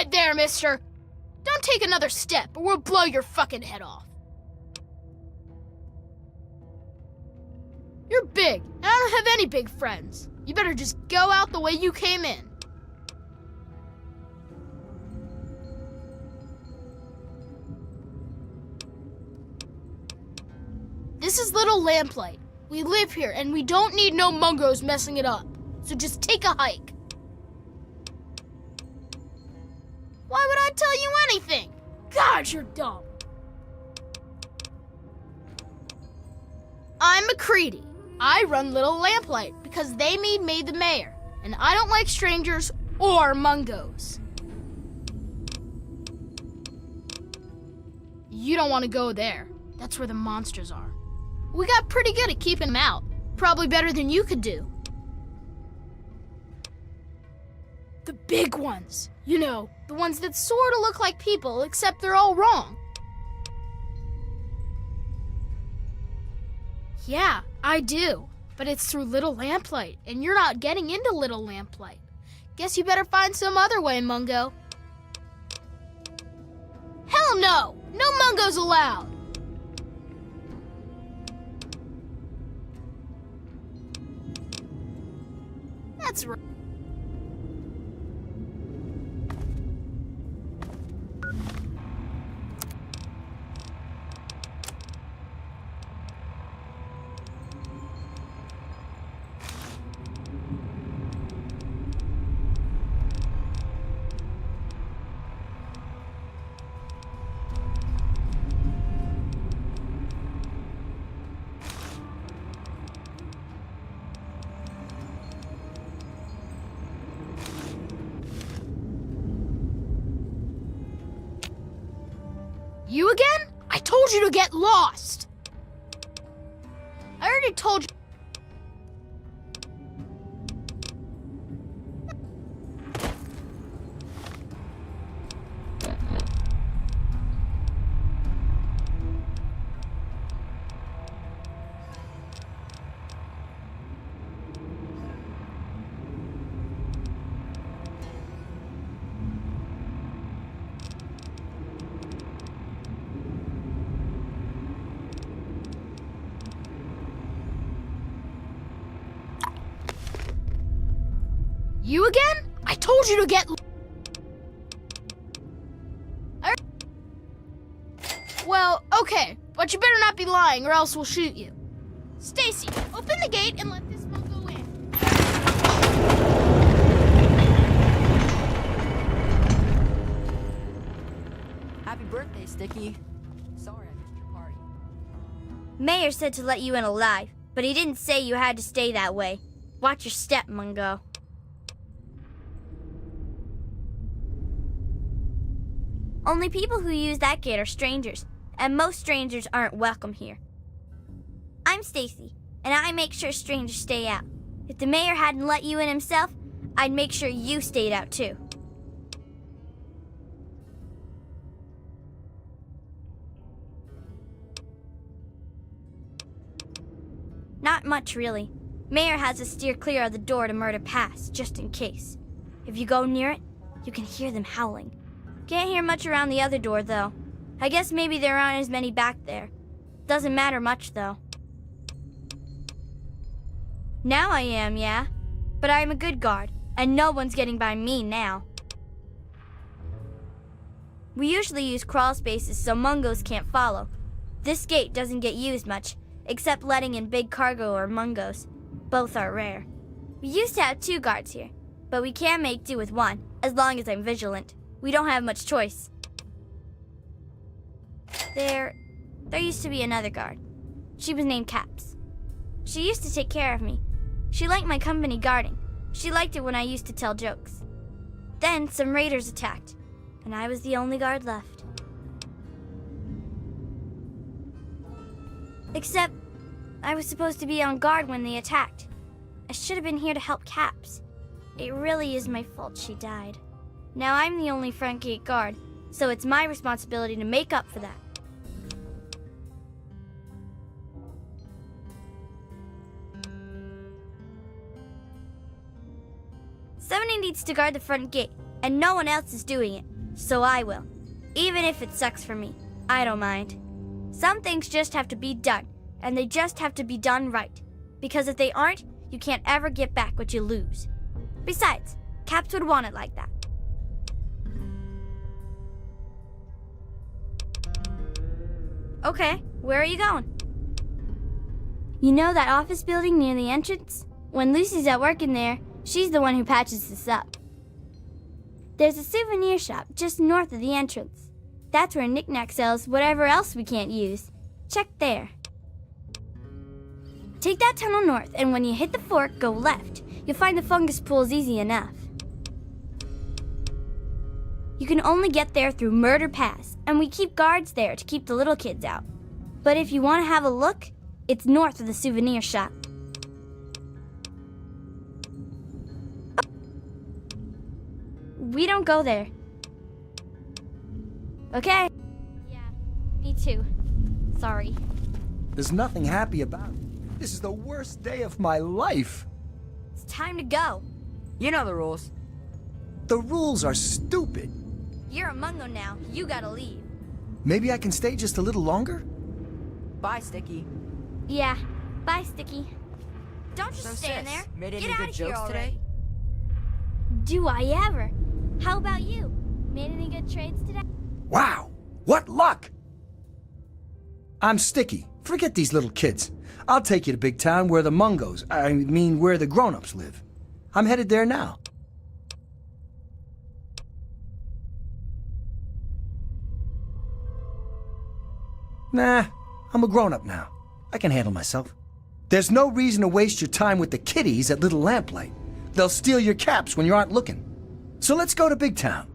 right there, mister. Don't take another step or we'll blow your fucking head off. You're big, and I don't have any big friends. You better just go out the way you came in. This is Little Lamplight. We live here, and we don't need no mungos messing it up. So just take a hike. Why would I tell you anything? God, you're dumb. I'm McCready. I run Little Lamplight because they made me the mayor, and I don't like strangers or mungos. You don't want to go there. That's where the monsters are. We got pretty good at keeping them out. Probably better than you could do. The big ones. You know, the ones that sort of look like people, except they're all wrong. Yeah, I do. But it's through Little Lamplight, and you're not getting into Little Lamplight. Guess you better find some other way, Mungo. Hell no! No mungos allowed! That's right. You again? I told you to get lost. I already told you. You again? I told you to get... Well, okay, but you better not be lying or else we'll shoot you. Stacy, open the gate and let this Mungo in. Happy birthday, Sticky. Sorry I missed your party. Mayor said to let you in alive, but he didn't say you had to stay that way. Watch your step, Mungo. Only people who use that gate are strangers, and most strangers aren't welcome here. I'm Stacy, and I make sure strangers stay out. If the mayor hadn't let you in himself, I'd make sure you stayed out too. Not much, really. Mayor has us steer clear of the door to Murder Pass, just in case. If you go near it, you can hear them howling. Can't hear much around the other door, though. I guess maybe there aren't as many back there. Doesn't matter much, though. Now I am, yeah. But I'm a good guard, and no one's getting by me now. We usually use crawl spaces so mungos can't follow. This gate doesn't get used much, except letting in big cargo or mungos. Both are rare. We used to have 2 guards here, but we can make do with 1, as long as I'm vigilant. We don't have much choice. There used to be another guard. She was named Caps. She used to take care of me. She liked my company guarding. She liked it when I used to tell jokes. Then some raiders attacked, and I was the only guard left. Except, I was supposed to be on guard when they attacked. I should have been here to help Caps. It really is my fault she died. Now I'm the only front gate guard, so it's my responsibility to make up for that. 70 needs to guard the front gate, and no one else is doing it. so I will. Even if it sucks for me, I don't mind. Some things just have to be done, and they just have to be done right. Because if they aren't, you can't ever get back what you lose. Besides, Caps would want it like that. Okay, where are you going? You know that office building near the entrance? When Lucy's at work in there, she's the one who patches this up. There's a souvenir shop just north of the entrance. That's where Knick-Knack sells whatever else we can't use. Check there. Take that tunnel north, and when you hit the fork, go left. You'll find the fungus pools easy enough. You can only get there through Murder Pass, and we keep guards there to keep the little kids out. But if you want to have a look, it's north of the souvenir shop. We don't go there. Okay? Yeah, me too. Sorry. There's nothing happy about it. This is the worst day of my life. It's time to go. You know the rules. The rules are stupid. You're a Mungo now. You gotta leave. Maybe I can stay just a little longer? Bye, Sticky. Yeah. Bye, Sticky. Don't just So, stand sis, there. made any Get good out of here jokes already. today? Do I ever? How about you? Made any good trades today? Wow, what luck! I'm Sticky. Forget these little kids. I'll take you to Big Town where the Mungos, where the grown-ups live. I'm headed there now. Nah, I'm a grown-up now. I can handle myself. There's no reason to waste your time with the kiddies at Little Lamplight. They'll steal your caps when you aren't looking. So let's go to Big Town.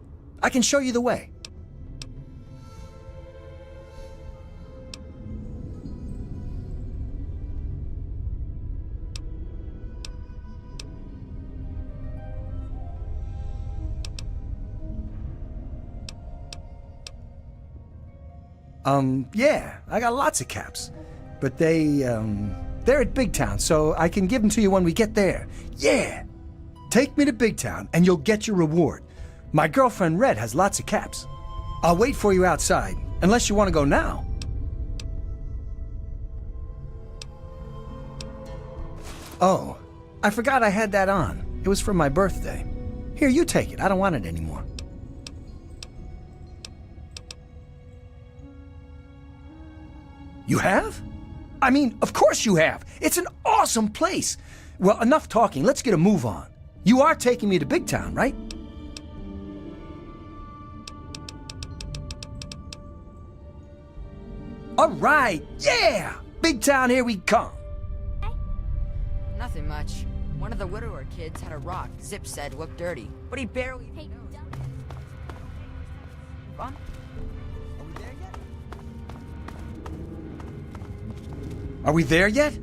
I can show you the way. Yeah, I got lots of caps. But they're at Big Town, so I can give them to you when we get there. Yeah! Take me to Big Town, and you'll get your reward. My girlfriend Red has lots of caps. I'll wait for you outside, unless you want to go now. Oh, I forgot I had that on. It was for my birthday. Here, you take it. I don't want it anymore. You have? I mean, of course you have. It's an awesome place. Well, enough talking. Let's get a move on. You are taking me to Big Town, right? All right. Yeah! Big Town, here we come. Nothing much. One of the widower kids had a rock Zip said looked dirty, but he barely Hey, knows. dumb. Fun? Are we there yet?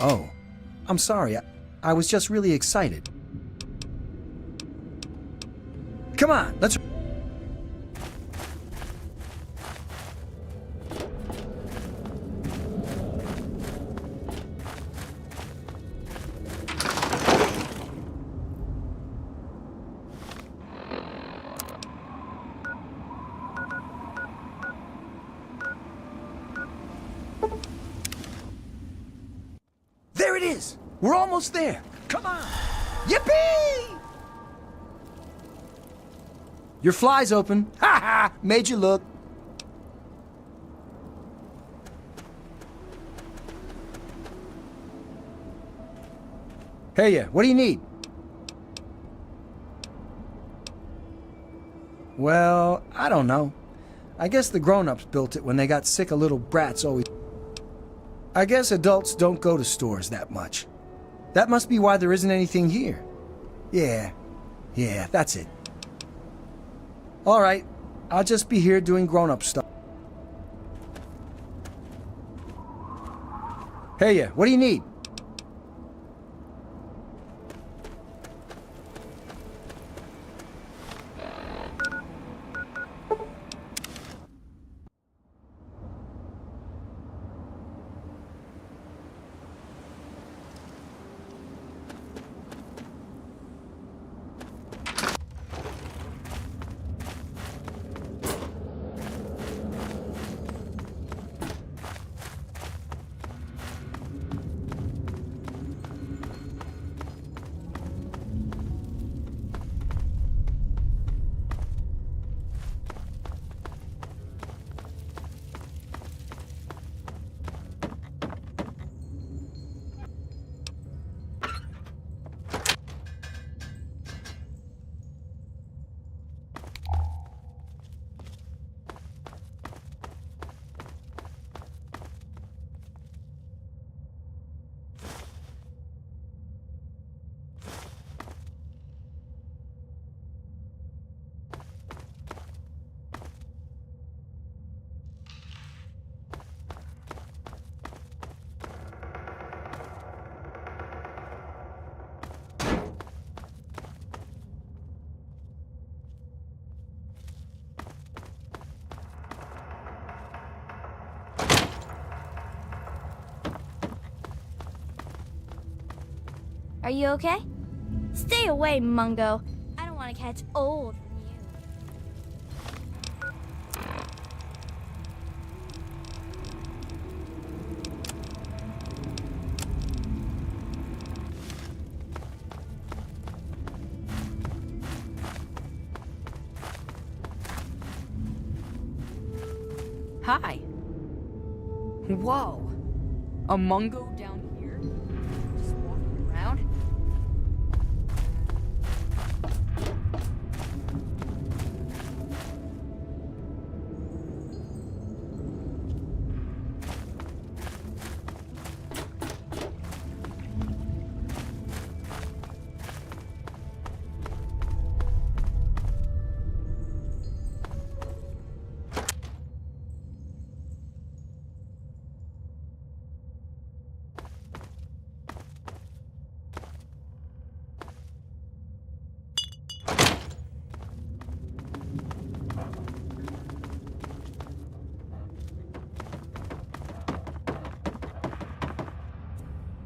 Oh, I'm sorry. I was just really excited. Come on, let's... There it is! We're almost there! Come on! Yippee! Your fly's open. Ha ha! Made you look. Hey, what do you need? Well, I don't know. I guess the grown-ups built it when they got sick of little brats always... I guess adults don't go to stores that much. That must be why there isn't anything here. Yeah, that's it. All right, I'll just be here doing grown-up stuff. Hey, what do you need? Are you okay? Stay away, Mungo. I don't want to catch old from you. Hi. Whoa. A Mungo down here? Just walking around?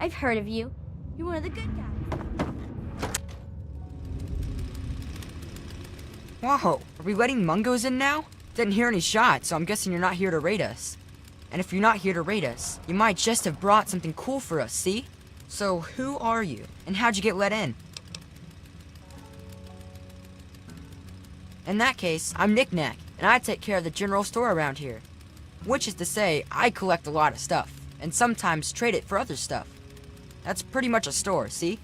I've heard of you. You're one of the good guys. Whoa, are we letting Mungos in now? Didn't hear any shots, so I'm guessing you're not here to raid us. And if you're not here to raid us, you might just have brought something cool for us, see? So who are you, and how'd you get let in? In that case, I'm Knick Knack, and I take care of the general store around here. Which is to say, I collect a lot of stuff, and sometimes trade it for other stuff. That's pretty much a store, see?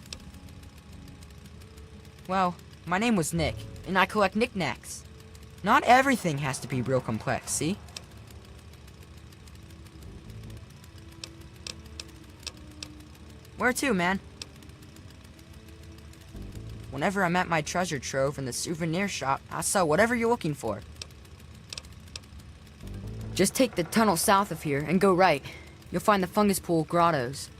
Well, my name was Nick, and I collect knickknacks. Not everything has to be real complex, see? Where to, man? Whenever I'm at my treasure trove in the souvenir shop, I sell whatever you're looking for. Just take the tunnel south of here and go right. You'll find the fungus pool grottos.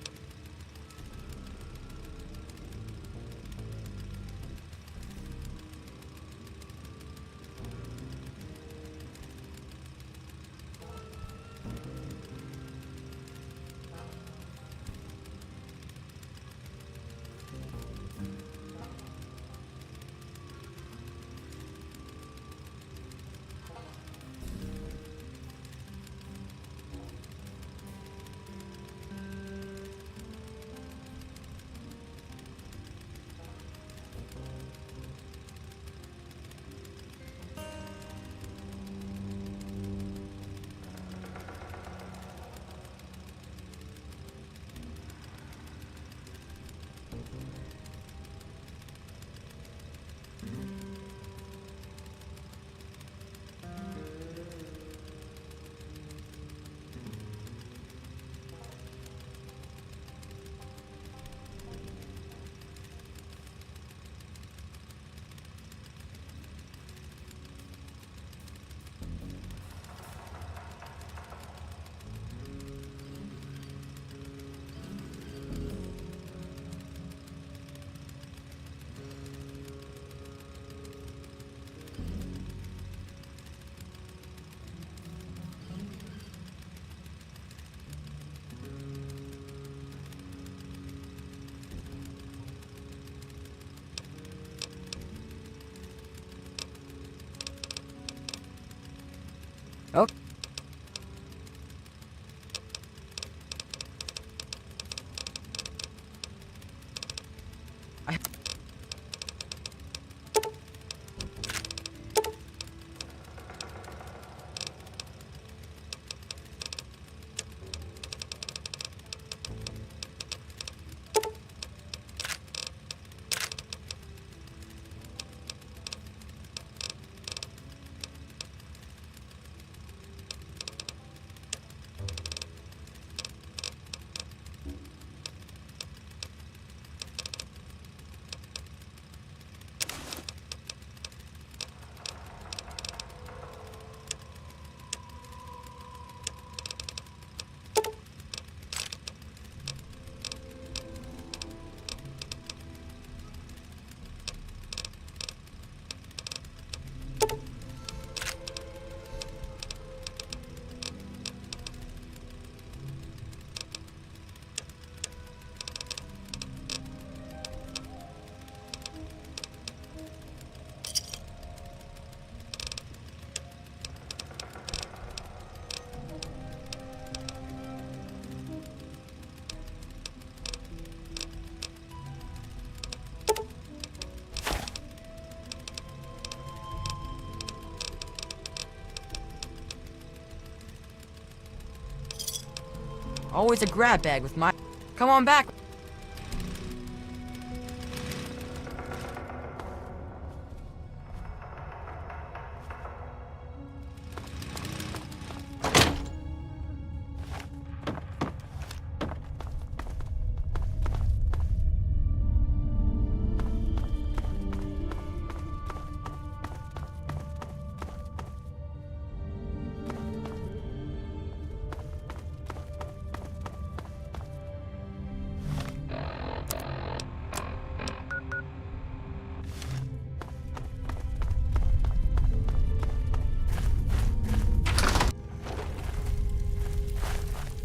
Always a grab bag with my... Come on back!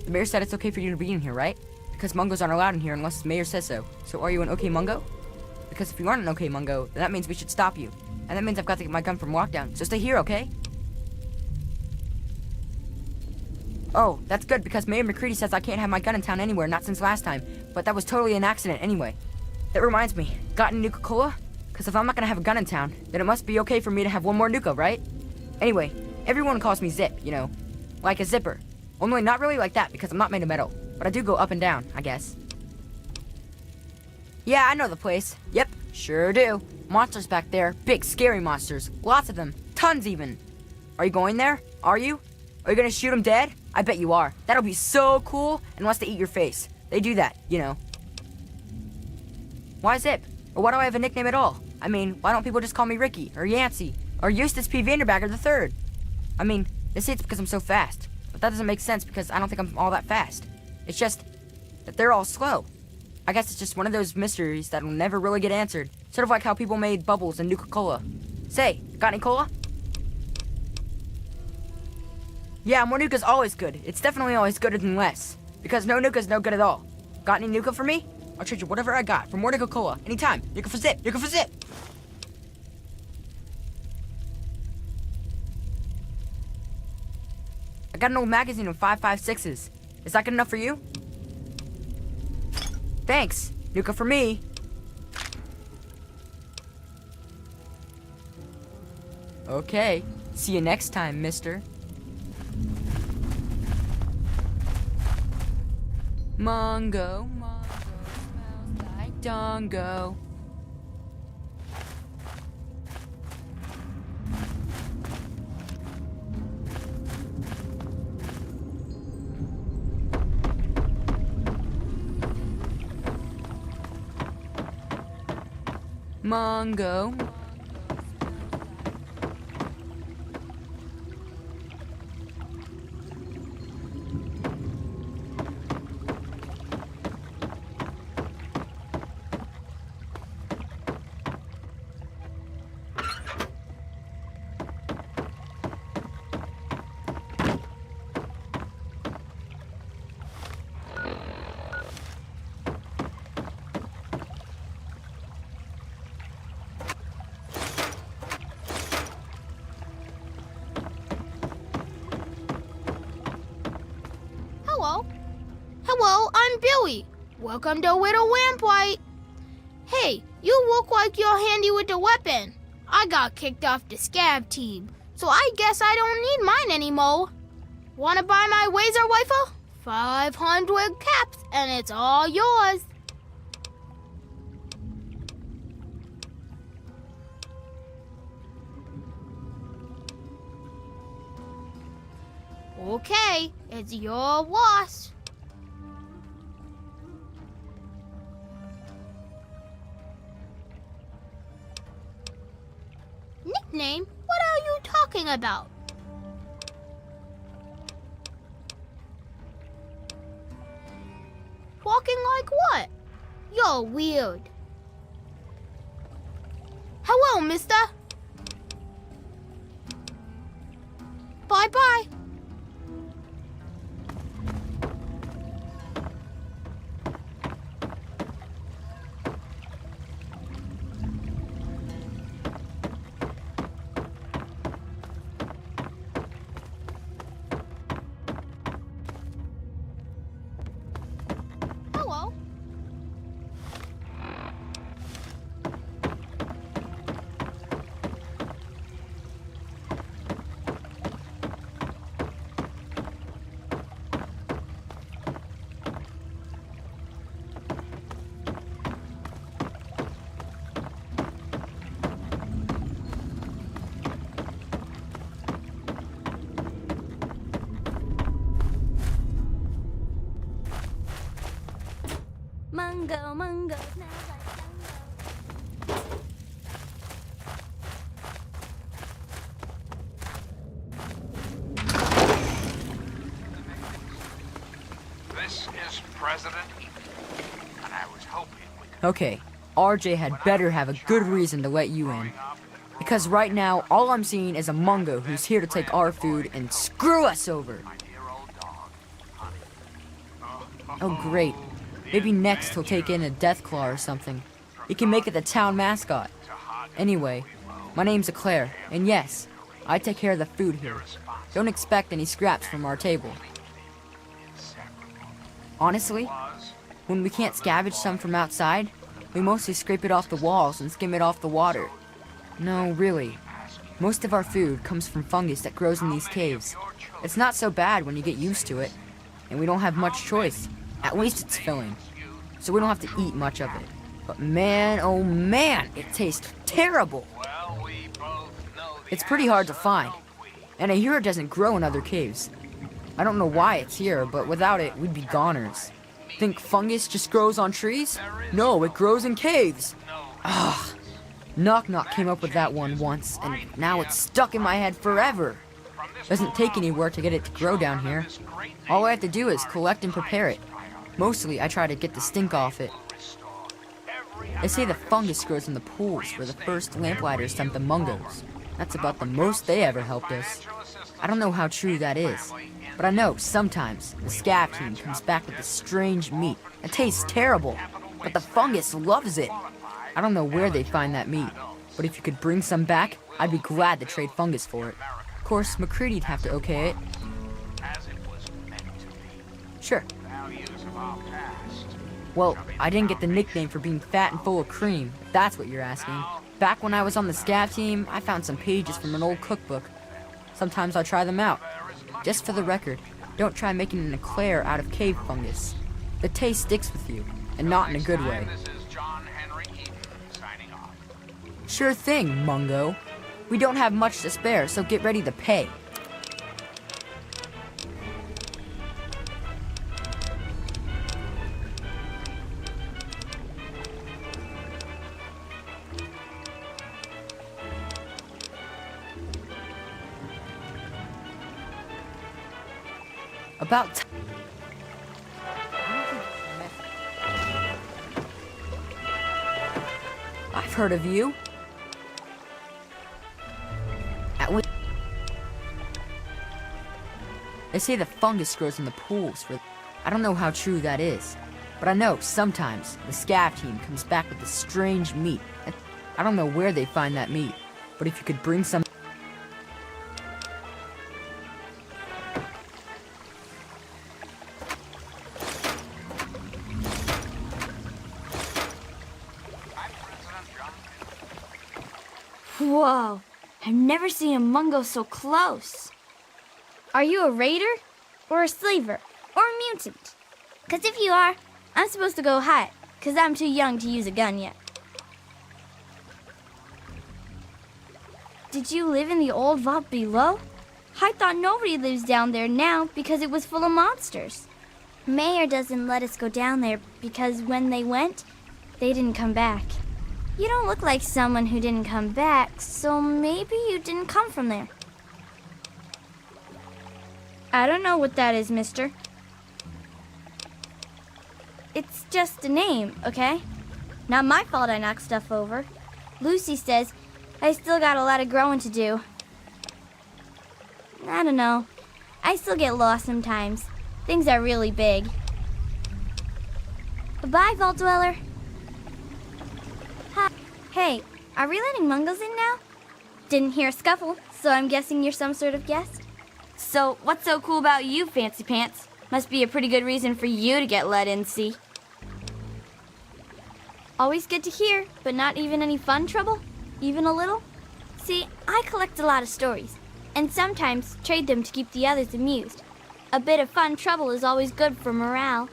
The mayor said it's okay for you to be in here, right? Because Mungos aren't allowed in here unless the mayor says so. So are you an okay Mungo? Because if you aren't an okay Mungo, then that means we should stop you. And that means I've got to get my gun from lockdown. So stay here, okay? Oh, that's good because Mayor McCready says I can't have my gun in town anywhere, not since last time. But that was totally an accident anyway. That reminds me, got any Nuka-Cola? Because if I'm not gonna have a gun in town, then it must be okay for me to have one more Nuka, right? Anyway, everyone calls me Zip, you know. Like a zipper. Only not really like that because I'm not made of metal. But I do go up and down, I guess. Yeah, I know the place. Yep, sure do. Monsters back there. Big, scary monsters. Lots of them. Tons even. Are you going there? Are you? Are you gonna shoot them dead? I bet you are. That'll be so cool unless they eat your face. They do that, you know. Why Zip? Or why do I have a nickname at all? I mean, why don't people just call me Ricky, or Yancey, or Eustace P. Vanderbagger III? I mean, they say it's because I'm so fast. But that doesn't make sense because I don't think I'm all that fast. It's just that they're all slow. I guess it's just one of those mysteries that'll never really get answered. Sort of like how people made bubbles and Nuka-Cola. Say, got any cola? Yeah, more Nuka's always good. It's definitely always gooder than less. Because no Nuka's no good at all. Got any Nuka for me? I'll trade you whatever I got for more Nuka-Cola. Anytime. Nuka for Zip. Nuka for Zip. I got an old magazine of 5.56s. Is that good enough for you? Thanks. Nuka for me. Okay. See you next time, mister. Mungo, smells like Dongo. Mungo. Hello, I'm Billy. Welcome to Whittle Lamplight. Hey, you look like you're handy with the weapon. I got kicked off the scab team, so I guess I don't need mine anymore. Wanna buy my laser rifle? 500 caps, and it's all yours. Okay, it's your loss. Nickname? What are you talking about? Walking like what? You're weird. Hello, mister. Bye-bye. Hello. Mungo, mungo, smells like mango. This is President Ethan, and I was hoping we could Okay, RJ had better have a good reason to let you in. Because right now, all I'm seeing is a Mungo who's here to take our food and screw us over. my dear old dog, Honey. Oh, great. Maybe next he'll take in a Deathclaw or something. He can make it the town mascot. Anyway, my name's Eclair, and yes, I take care of the food here. Don't expect any scraps from our table. Honestly, when we can't scavenge some from outside, we mostly scrape it off the walls and skim it off the water. No, really. Most of our food comes from fungus that grows in these caves. It's not so bad when you get used to it, and we don't have much choice. At least it's filling, so we don't have to eat much of it. But man, oh man, it tastes terrible. Well, we both know the It's pretty hard to answer, find, don't we? and I hear it doesn't grow in other caves. I don't know why it's here, but without it, we'd be goners. Think fungus just grows on trees? No, it grows in caves. Ugh. Knock Knock came up with that one once, and now it's stuck in my head forever. Doesn't take any work to get it to grow down here. All I have to do is collect and prepare it. Mostly, I try to get the stink off it. They say the fungus grows in the pools where the first lamplighters dumped the Mungos. That's about the most they ever helped us. I don't know how true that is, but I know sometimes the scav team comes back with this strange meat. It tastes terrible, but the fungus loves it. I don't know where they find that meat, but if you could bring some back, I'd be glad to trade fungus for it. Of course, McCready'd have to okay it. As it was meant to be. Sure. Values of our past. Well, I didn't get the nickname for being fat and full of cream, if that's what you're asking. Back when I was on the scav team, I found some pages from an old cookbook. Sometimes I'll try them out. Just for the record, don't try making an eclair out of cave fungus. The taste sticks with you, and not in a good way. This is John Henry Eaton signing off. Sure thing, Mungo. We don't have much to spare, so get ready to pay. About t- I've heard of you. They say the fungus grows in the pools where... I don't know how true that is, but I know sometimes the scav team comes back with this strange meat. I don't know where they find that meat, but if you could bring some... I'm President John Whoa, I've never seen a Mungo so close. Are you a raider, or a slaver, or a mutant? 'Cause if you are, I'm supposed to go hide, 'cause I'm too young to use a gun yet. Did you live in the old vault below? I thought nobody lives down there now because it was full of monsters. Mayor doesn't let us go down there because when they went, they didn't come back. You don't look like someone who didn't come back, so maybe you didn't come from there. I don't know what that is, mister. It's just a name, okay? Not my fault I knocked stuff over. Lucy says I still got a lot of growing to do. I don't know. I still get lost sometimes. Things are really big. Bye, Vault Dweller. Hi. Hey, are we letting Mungos in now? Didn't hear a scuffle, so I'm guessing you're some sort of guest? So, what's so cool about you, Fancy Pants? Must be a pretty good reason for you to get let in, see? Always good to hear, but not even any fun trouble? Even a little? See, I collect a lot of stories, and sometimes trade them to keep the others amused. A bit of fun trouble is always good for morale.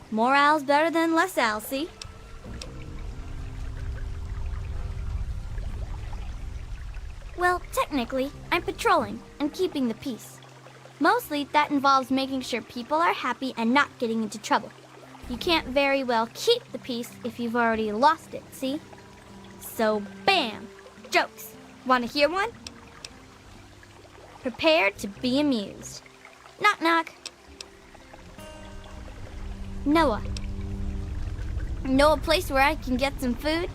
Morale's better than less al, see? Well, technically, I'm patrolling and keeping the peace. Mostly, that involves making sure people are happy and not getting into trouble. You can't very well keep the piece if you've already lost it, see? So, bam! Jokes. Want to hear one? Prepare to be amused. Knock, knock. Noah. Know a place where I can get some food?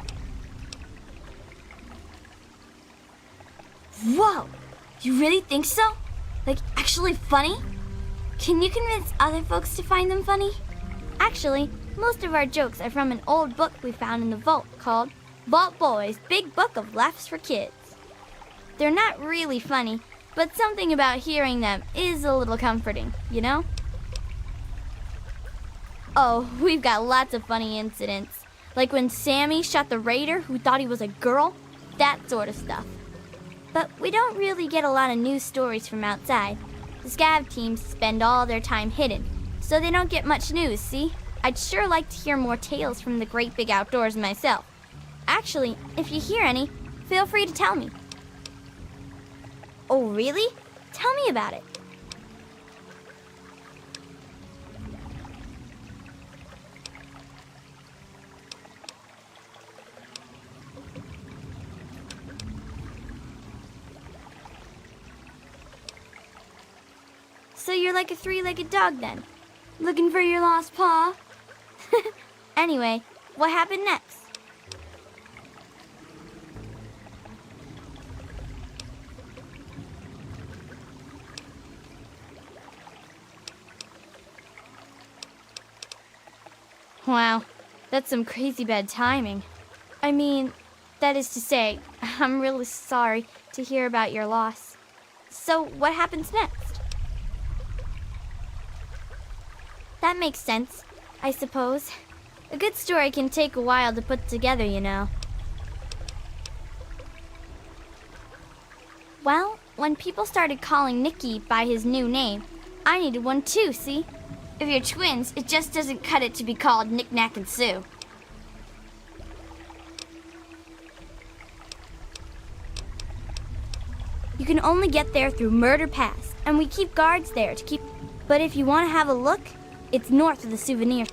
Whoa! You really think so? Like, actually funny? Can you convince other folks to find them funny? Actually, most of our jokes are from an old book we found in the vault called Vault Boy's Big Book of Laughs for Kids. They're not really funny, but something about hearing them is a little comforting, you know? Oh, we've got lots of funny incidents. Like when Sammy shot the raider who thought he was a girl, that sort of stuff. But we don't really get a lot of news stories from outside. The scav teams spend all their time hidden, so they don't get much news, see? I'd sure like to hear more tales from the great big outdoors myself. Actually, if you hear any, feel free to tell me. Oh, really? Tell me about it. So you're like a three-legged dog then? Looking for your lost paw? Anyway, what happened next? Wow, that's some crazy bad timing. I mean, that is to say, I'm really sorry to hear about your loss. So what happens next? That makes sense, I suppose. A good story can take a while to put together, you know. Well, when people started calling Nicky by his new name, I needed one too, see? If you're twins, it just doesn't cut it to be called Knick, Knack, and Sue. You can only get there through Murder Pass, and we keep guards there to keep... But if you want to have a look, it's north of the souvenir.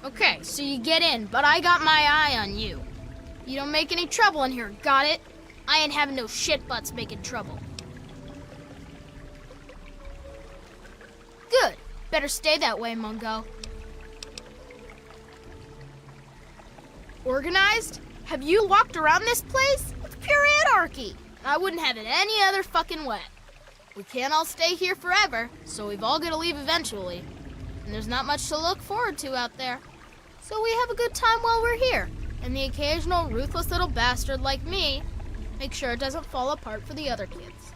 Okay, so you get in, but I got my eye on you. You don't make any trouble in here, got it? I ain't having no shit butts making trouble. Good. Better stay that way, Mungo. Organized? Have you walked around this place? It's pure anarchy. I wouldn't have it any other fucking way. We can't all stay here forever, so we've all got to leave eventually. And there's not much to look forward to out there. So we have a good time while we're here. And the occasional ruthless little bastard like me, make sure it doesn't fall apart for the other kids.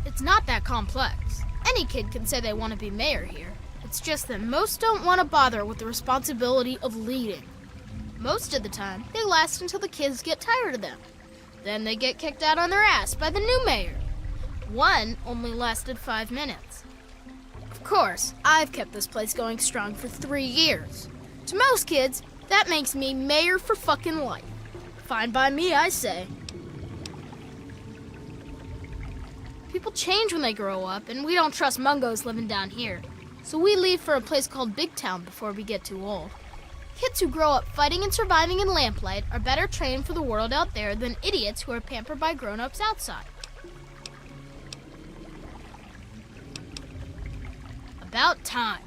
It's not that complex. Any kid can say they want to be mayor here. It's just that most don't want to bother with the responsibility of leading. Most of the time, they last until the kids get tired of them. Then they get kicked out on their ass by the new mayor. One only lasted 5 minutes. Of course, I've kept this place going strong for 3 years. To most kids, that makes me mayor for fucking life. Fine by me, I say. People change when they grow up, and we don't trust Mungos living down here. So we leave for a place called Big Town before we get too old. Kids who grow up fighting and surviving in lamplight are better trained for the world out there than idiots who are pampered by grown-ups outside. About time.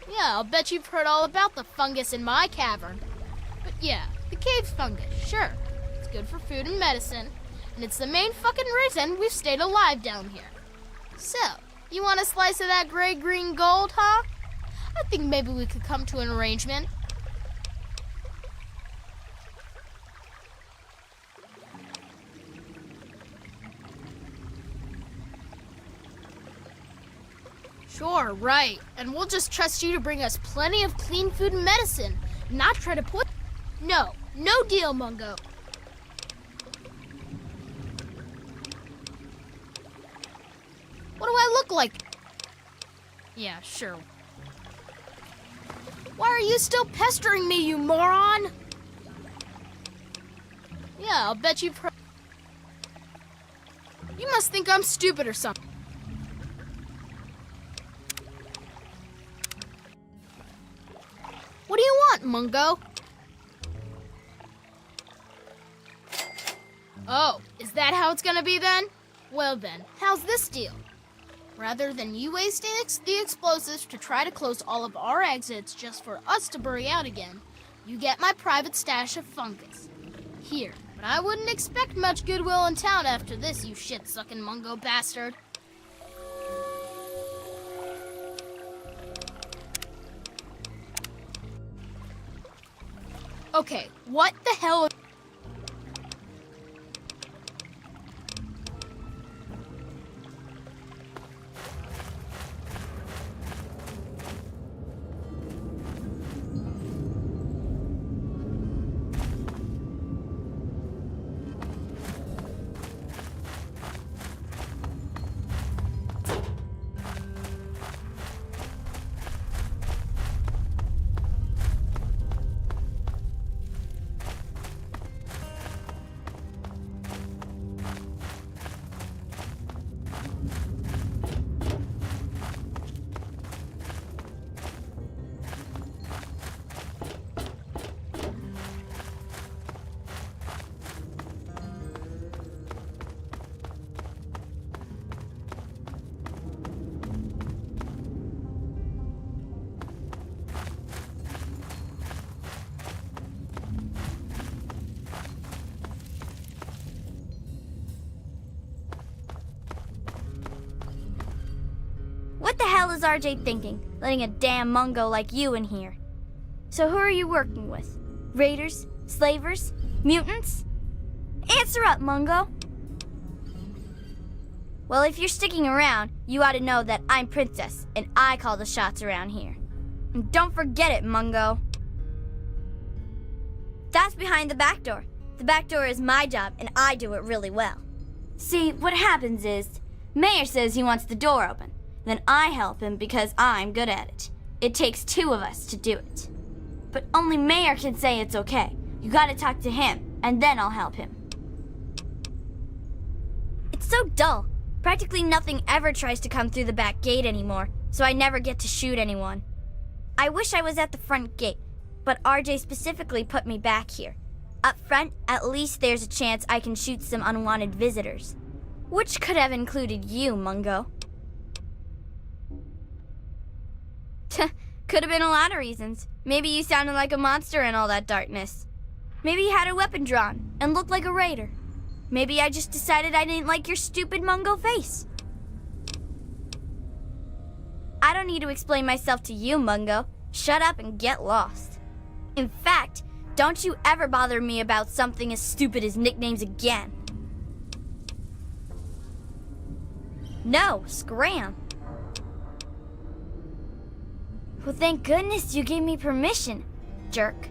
Yeah, I'll bet you've heard all about the fungus in my cavern. But yeah, the cave fungus, sure. It's good for food and medicine, and it's the main fucking reason we've stayed alive down here. So, you want a slice of that gray-green gold, huh? I think maybe we could come to an arrangement. Sure, right. And we'll just trust you to bring us plenty of clean food and medicine, not try to put... No deal, Mungo. What do I look like? Yeah, sure. Why are you still pestering me, you moron? Yeah, I'll bet you You must think I'm stupid or something. What do you want, Mungo? Oh, is that how it's gonna be then? Well then, how's this deal? Rather than you wasting the explosives to try to close all of our exits just for us to bury out again, you get my private stash of fungus. Here, but I wouldn't expect much goodwill in town after this, you shit-sucking Mungo bastard. Okay, what the hell? What the hell is RJ thinking, letting a damn Mungo like you in here? So who are you working with? Raiders? Slavers? Mutants? Answer up, Mungo! Well, if you're sticking around, you ought to know that I'm Princess, and I call the shots around here. And don't forget it, Mungo. That's behind the back door. The back door is my job, and I do it really well. See, what happens is, Mayor says he wants the door open. Then I help him because I'm good at it. It takes two of us to do it. But only Mayor can say it's okay. You gotta talk to him, and then I'll help him. It's so dull. Practically nothing ever tries to come through the back gate anymore, so I never get to shoot anyone. I wish I was at the front gate, but RJ specifically put me back here. Up front, at least there's a chance I can shoot some unwanted visitors. Which could have included you, Mungo. Could have been a lot of reasons. Maybe you sounded like a monster in all that darkness. Maybe you had a weapon drawn and looked like a raider. Maybe I just decided I didn't like your stupid Mungo face. I don't need to explain myself to you, Mungo. Shut up and get lost. In fact, don't you ever bother me about something as stupid as nicknames again. No, scram. Well, thank goodness you gave me permission, jerk.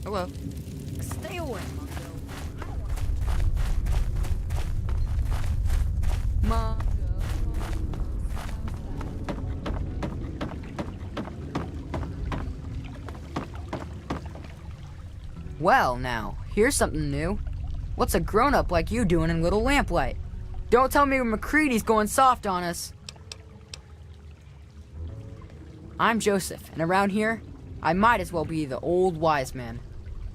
Hello. Stay away, Mungo. Well, now, here's something new. What's a grown-up like you doing in Little Lamplight? Don't tell me McCready's going soft on us. I'm Joseph, and around here, I might as well be the old wise man.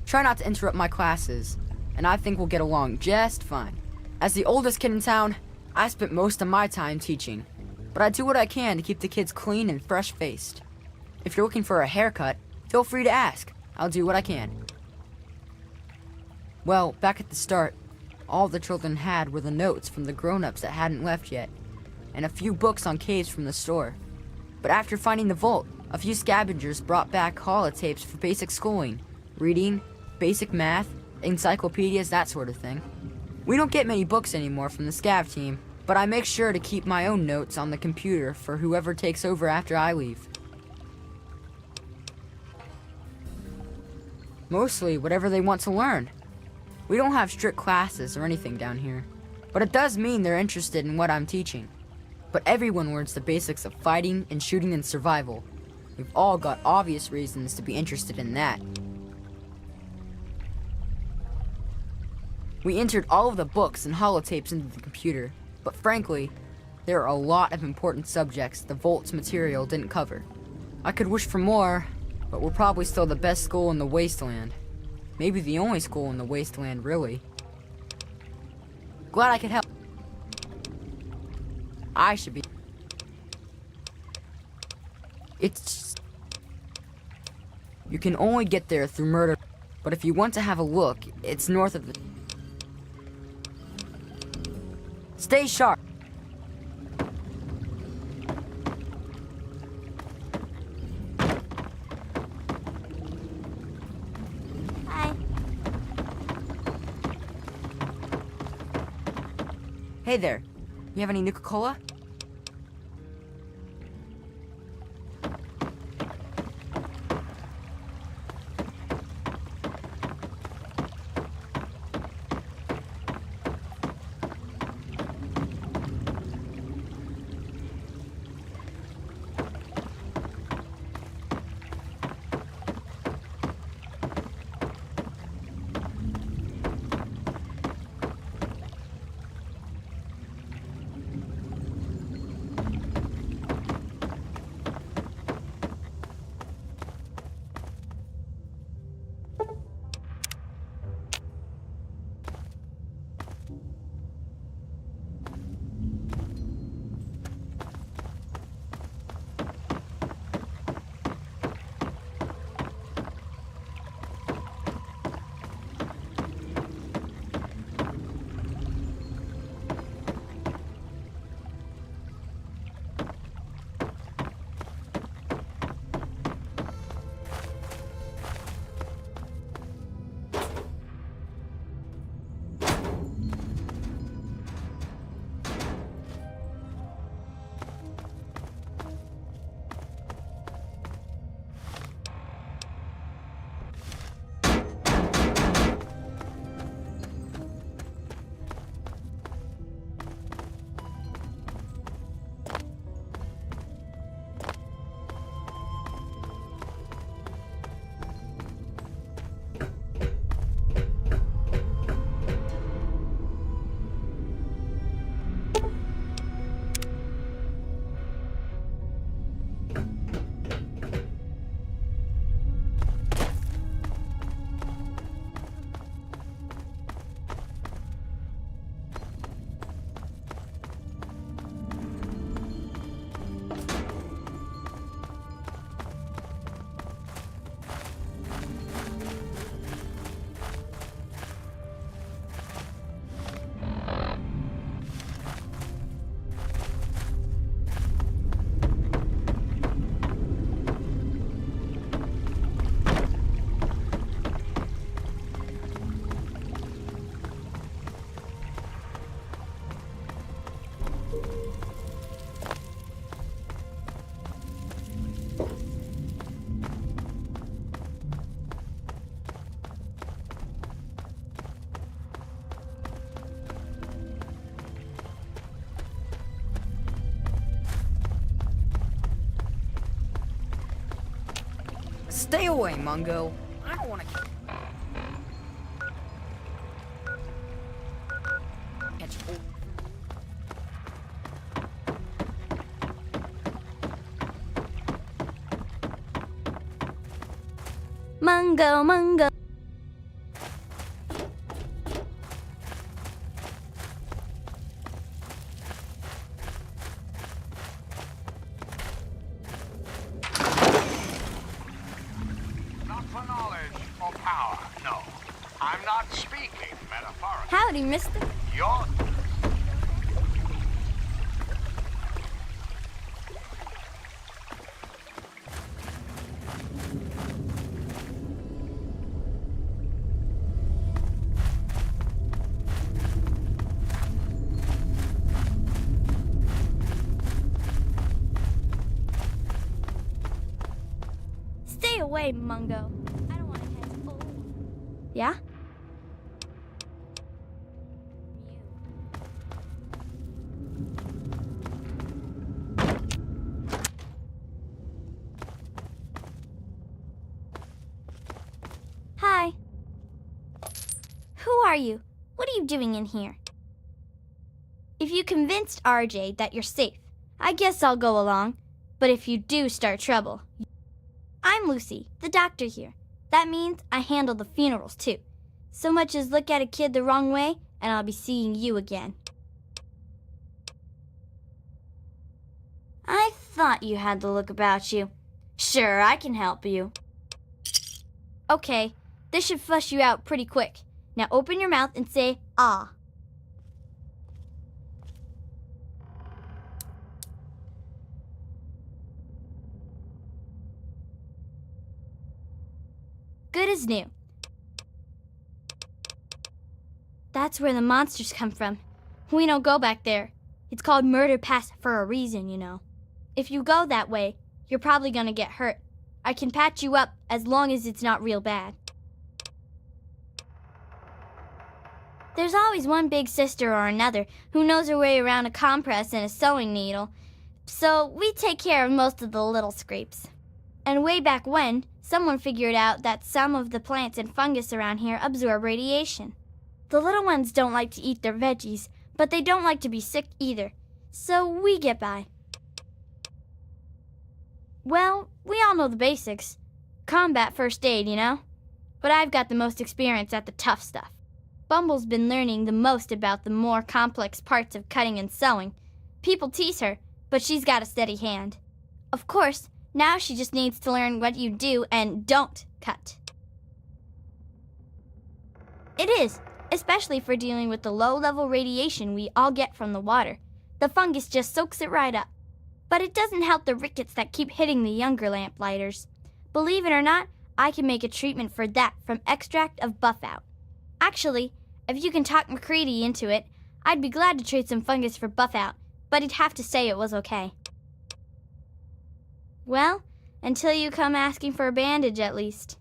Try not to interrupt my classes, and I think we'll get along just fine. As the oldest kid in town, I spent most of my time teaching, but I do what I can to keep the kids clean and fresh-faced. If you're looking for a haircut, feel free to ask. I'll do what I can. Well, back at the start, all the children had were the notes from the grown-ups that hadn't left yet, and a few books on caves from the store. But after finding the vault, a few scavengers brought back holotapes for basic schooling, reading, basic math, encyclopedias, that sort of thing. We don't get many books anymore from the scav team, but I make sure to keep my own notes on the computer for whoever takes over after I leave. Mostly whatever they want to learn. We don't have strict classes or anything down here, but it does mean they're interested in what I'm teaching. But everyone learns the basics of fighting and shooting and survival. We've all got obvious reasons to be interested in that. We entered all of the books and holotapes into the computer, but frankly, there are a lot of important subjects the Vault's material didn't cover. I could wish for more, but we're probably still the best school in the wasteland. Maybe the only school in the wasteland, really. Glad I could help. I should be. It's... You can only get there through murder, but if you want to have a look, it's north of the... Stay sharp. Hi. Hey there. You have any Nuka-Cola? Stay away, Mungo. I don't want to... Mungo, Mungo. Not for knowledge or power, no. I'm not speaking metaphorically. Howdy, mister. You're... Stay away, Mungo. I don't want to catch old. Yeah? Hi. Who are you? What are you doing in here? If you convinced RJ that you're safe, I guess I'll go along. But if you do start trouble... I'm Lucy, the doctor here. That means I handle the funerals too. So much as look at a kid the wrong way, and I'll be seeing you again. I thought you had the look about you. Sure, I can help you. Okay, this should flush you out pretty quick. Now open your mouth and say, ah. Good as new. That's where the monsters come from. We don't go back there. It's called Murder Pass for a reason, you know. If you go that way, you're probably gonna get hurt. I can patch you up as long as it's not real bad. There's always one big sister or another who knows her way around a compress and a sewing needle, so we take care of most of the little scrapes. And way back when, someone figured out that some of the plants and fungus around here absorb radiation. The little ones don't like to eat their veggies, but they don't like to be sick either, so we get by. Well, we all know the basics. Combat first aid, you know? But I've got the most experience at the tough stuff. Bumble's been learning the most about the more complex parts of cutting and sewing. People tease her, but she's got a steady hand. Of course, now she just needs to learn what you do and don't cut. It is, especially for dealing with the low-level radiation we all get from the water. The fungus just soaks it right up. But it doesn't help the rickets that keep hitting the younger lamplighters. Believe it or not, I can make a treatment for that from extract of buffout. Actually, if you can talk McCready into it, I'd be glad to trade some fungus for buffout, but he'd have to say it was okay. Well, until you come asking for a bandage at least.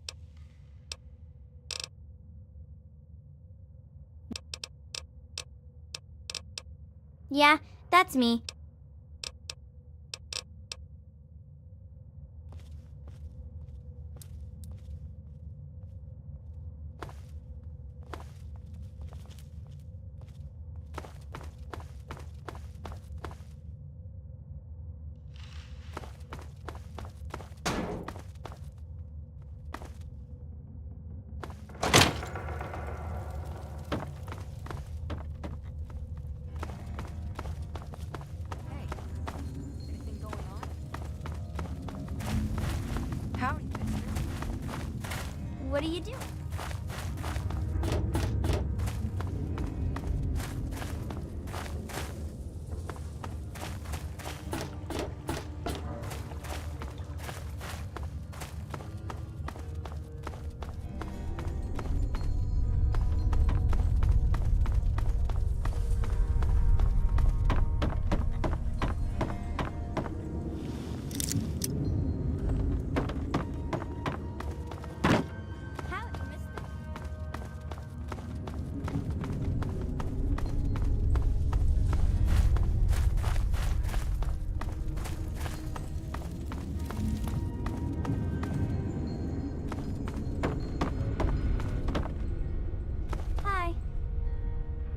Yeah, that's me. Anything going on? Howdy, mister. What are you doing?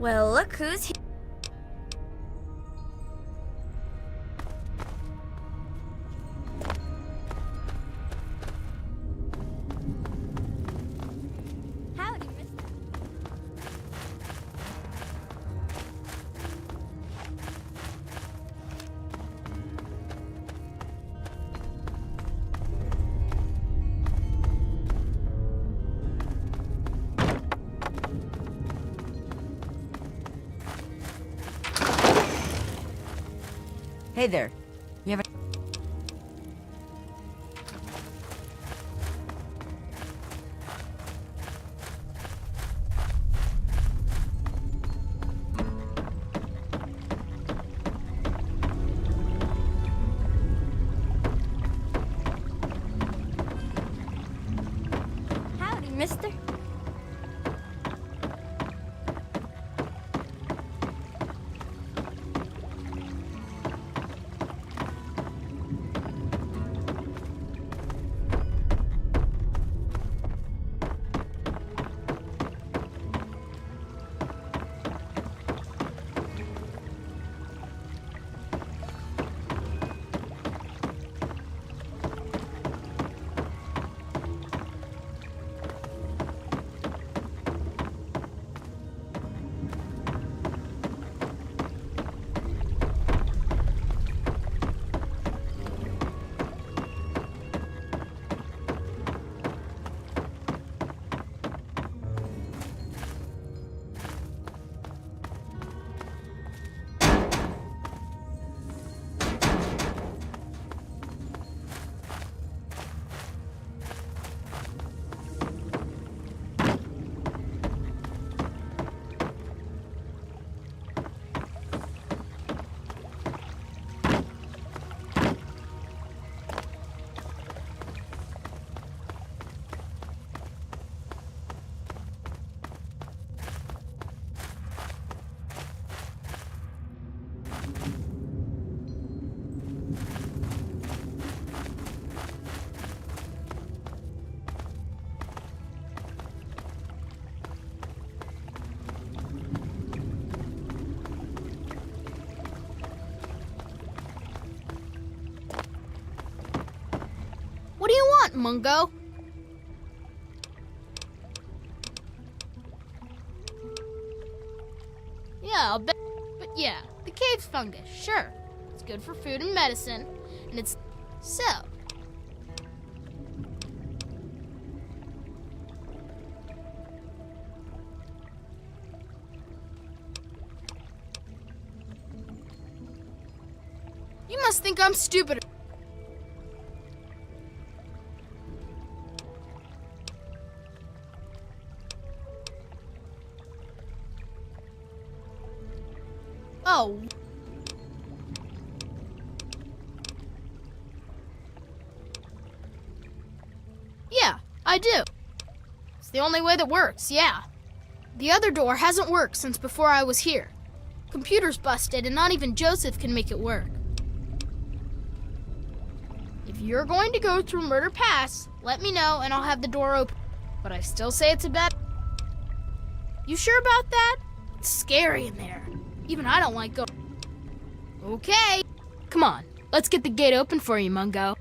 Well, look who's here. Hey there. We have a... Howdy, mister. What do you want, Mungo? Yeah, I'll bet. But yeah, the cave fungus, sure. It's good for food and medicine, and it's so. You must think I'm stupid. Oh. Yeah, I do. It's the only way that works, yeah. The other door hasn't worked since before I was here. Computer's busted and not even Joseph can make it work. If you're going to go through Murder Pass, let me know and I'll have the door open. But I still say it's a bad... You sure about that? It's scary in there. Even I don't like going... Okay. Come on, let's get the gate open for you, Mungo.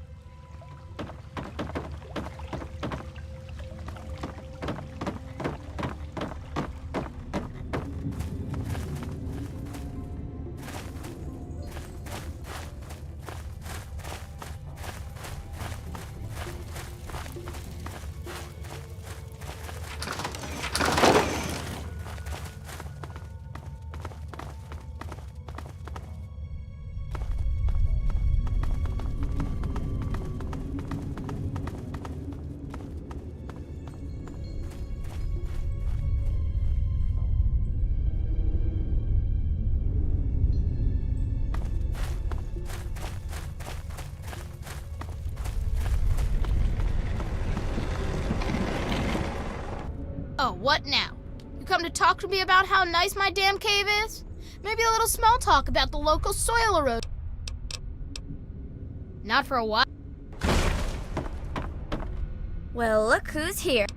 Oh, what now? You come to talk to me about how nice my damn cave is? Maybe a little small talk about the local soil erosion. Not for a while. Well, look who's here.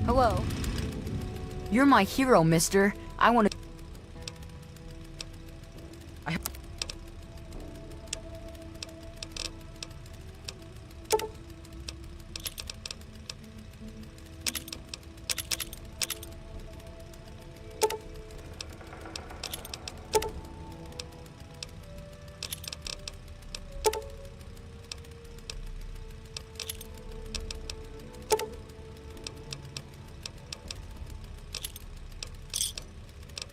Hello. You're my hero, mister. I want to...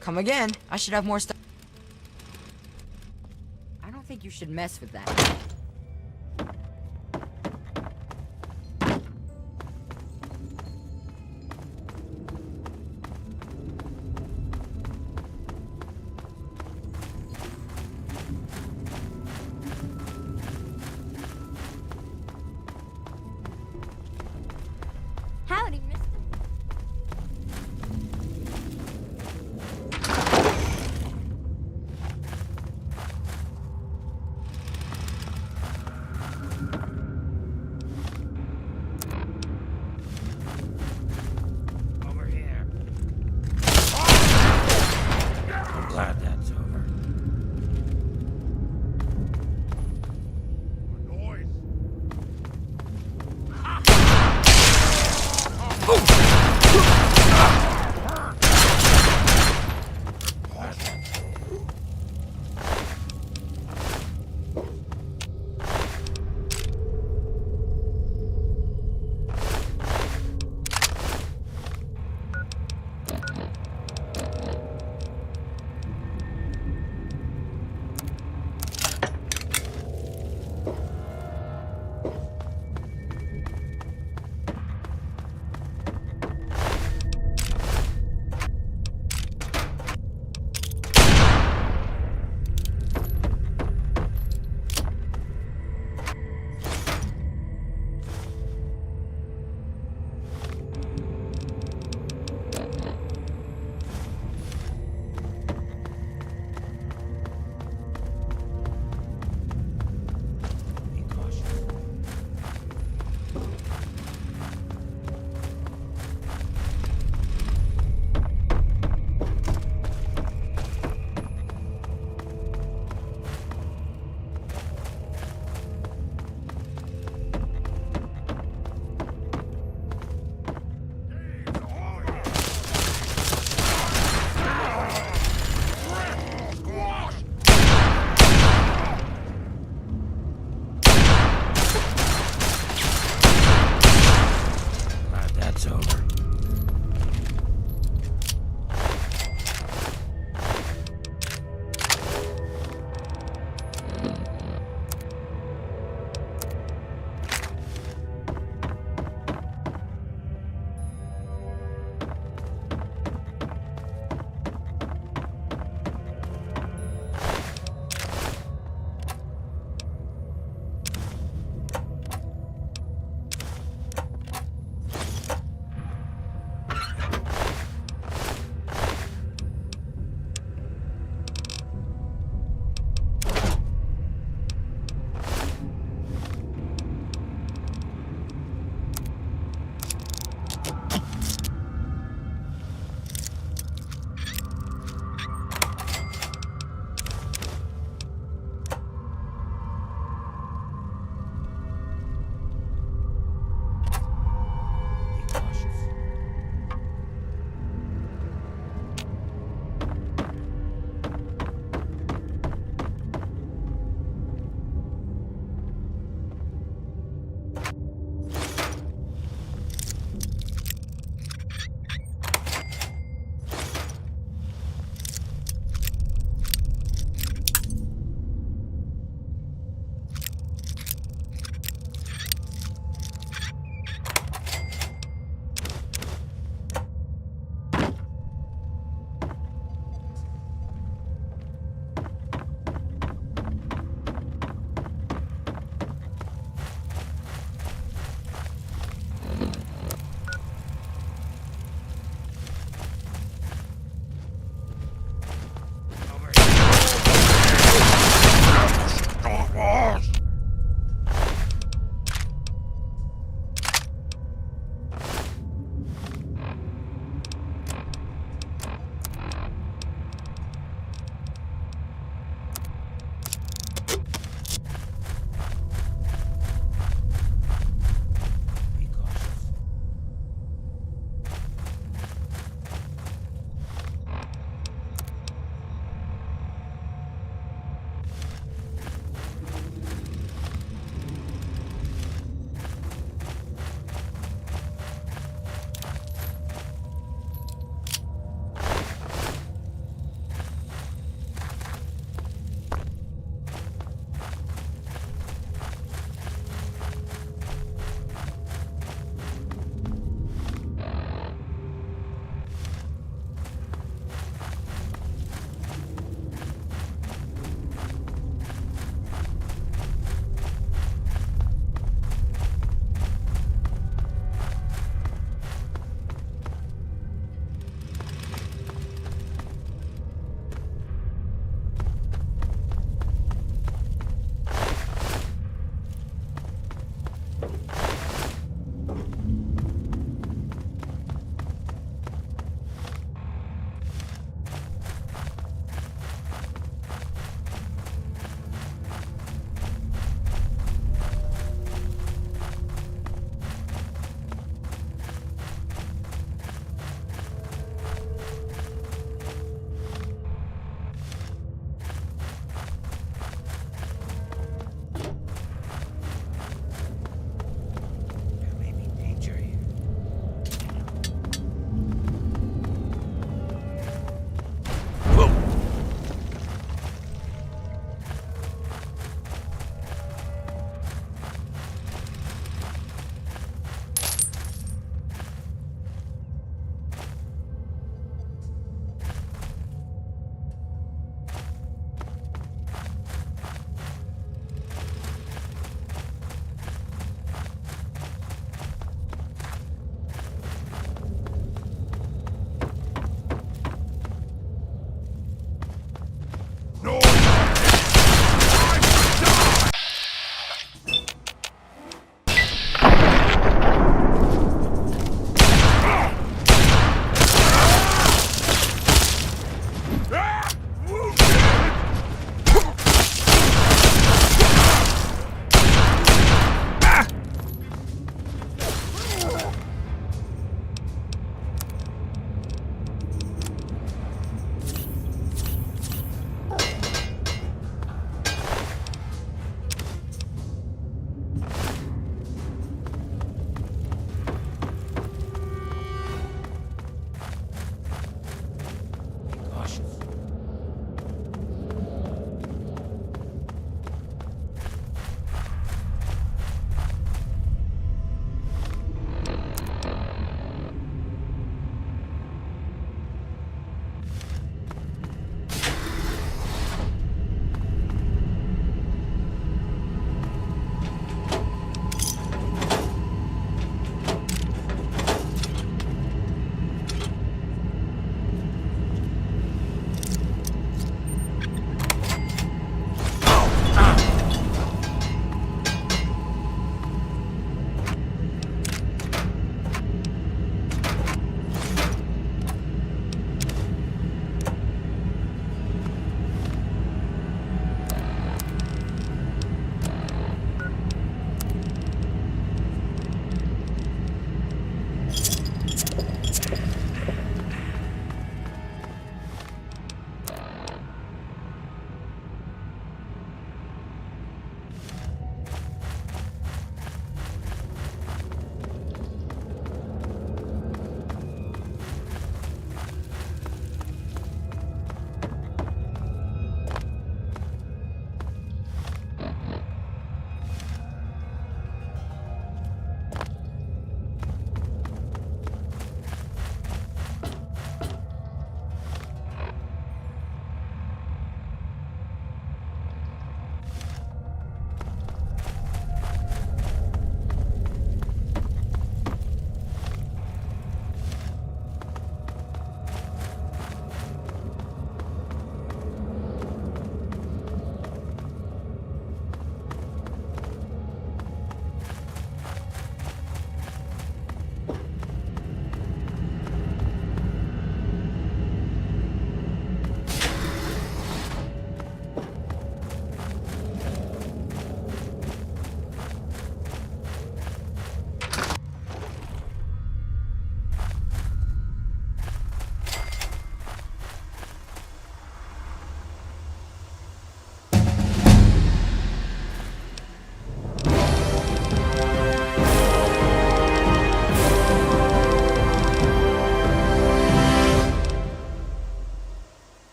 Come again. I should have more stuff. I don't think you should mess with that. Howdy, mister.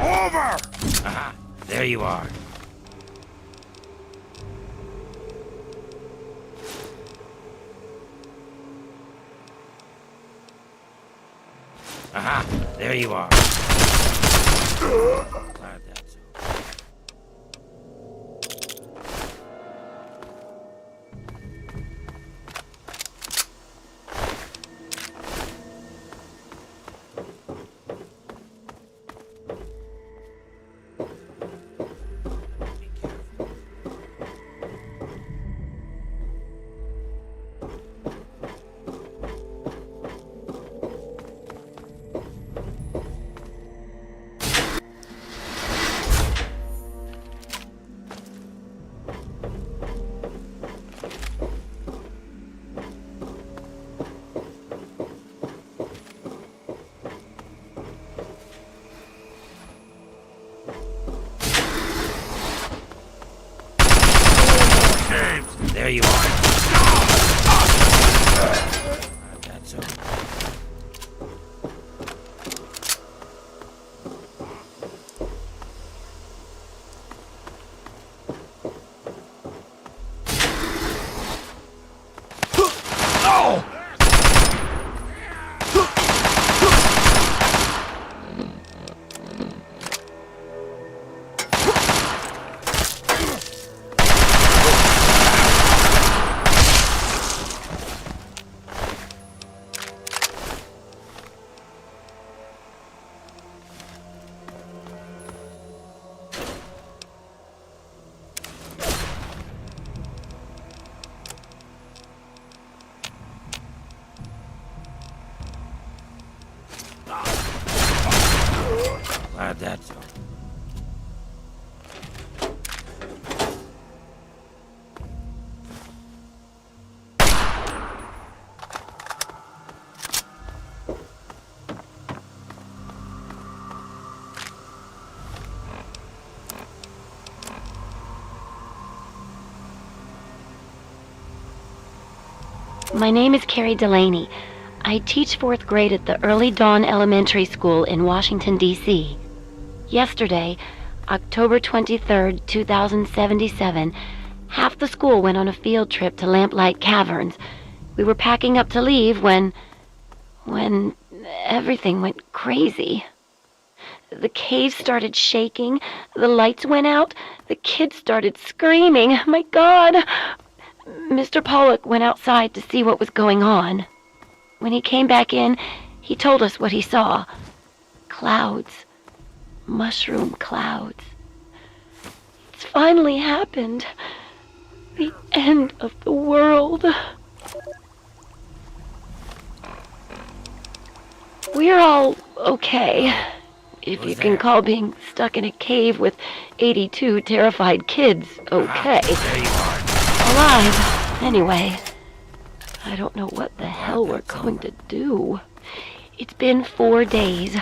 Over! Aha, there you are. Aha, there you are. Glad that's over. There you are. That's over. Glad that's over. My name is Carrie Delaney. I teach 4th grade at the Early Dawn Elementary School in Washington, D.C. Yesterday, October 23rd, 2077, half the school went on a field trip to Lamplight Caverns. We were packing up to leave when everything went crazy. The cave started shaking, the lights went out, the kids started screaming. My God! Mr. Pollock went outside to see what was going on. When he came back in, he told us what he saw. Clouds. Mushroom clouds. It's finally happened. The end of the world. We're all okay. If you can call being stuck in a cave with 82 terrified kids okay. There you are. Alive, anyway. I don't know what the hell we're going to do. It's been 4 days.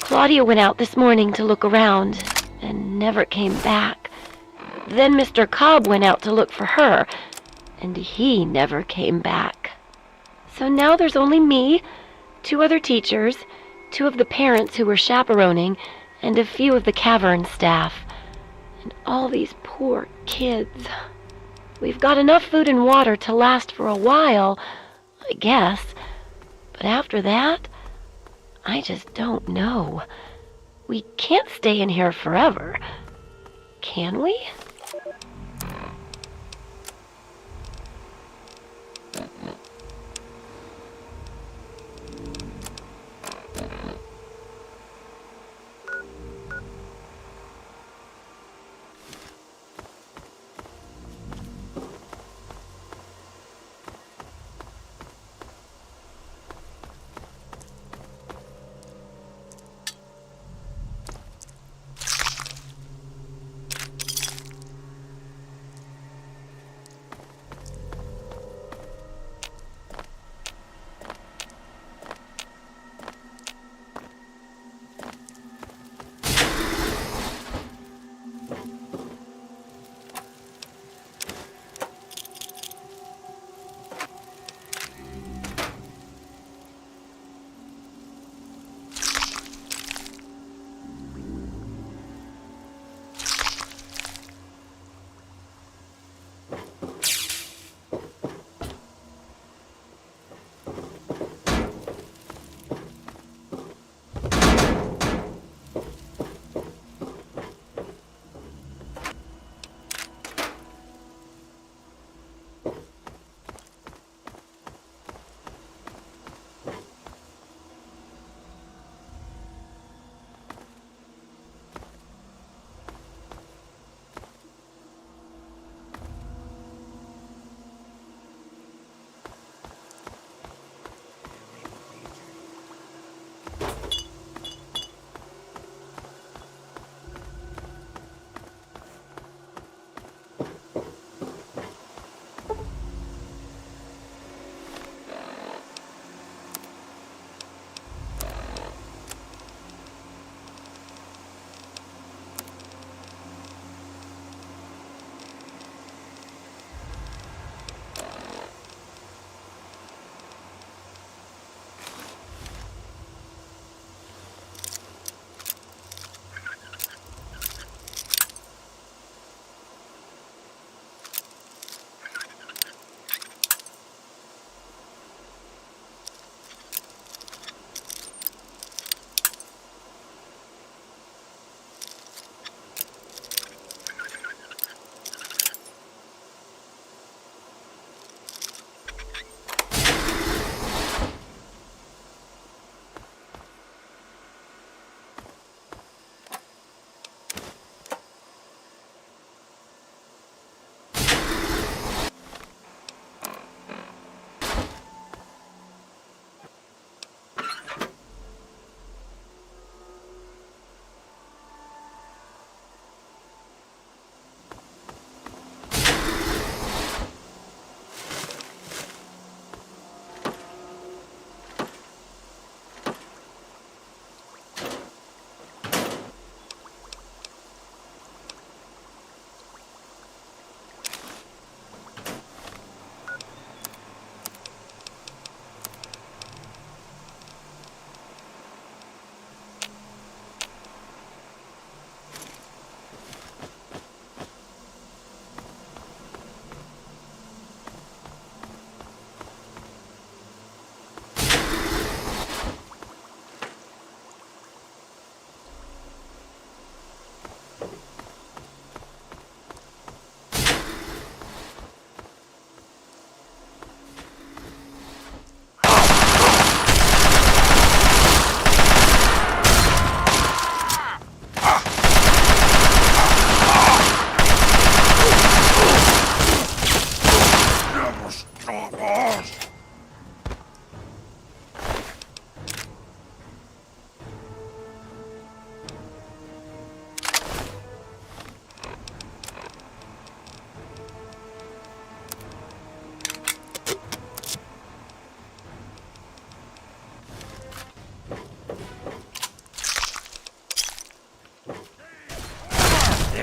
Claudia went out this morning to look around and never came back. Then Mr. Cobb went out to look for her, and he never came back. So now there's only me, 2 other teachers, 2 of the parents who were chaperoning, and a few of the cavern staff. And all these poor kids. We've got enough food and water to last for a while, I guess. But after that, I just don't know. We can't stay in here forever. Can we?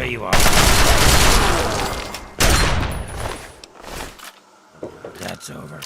There you are. That's over.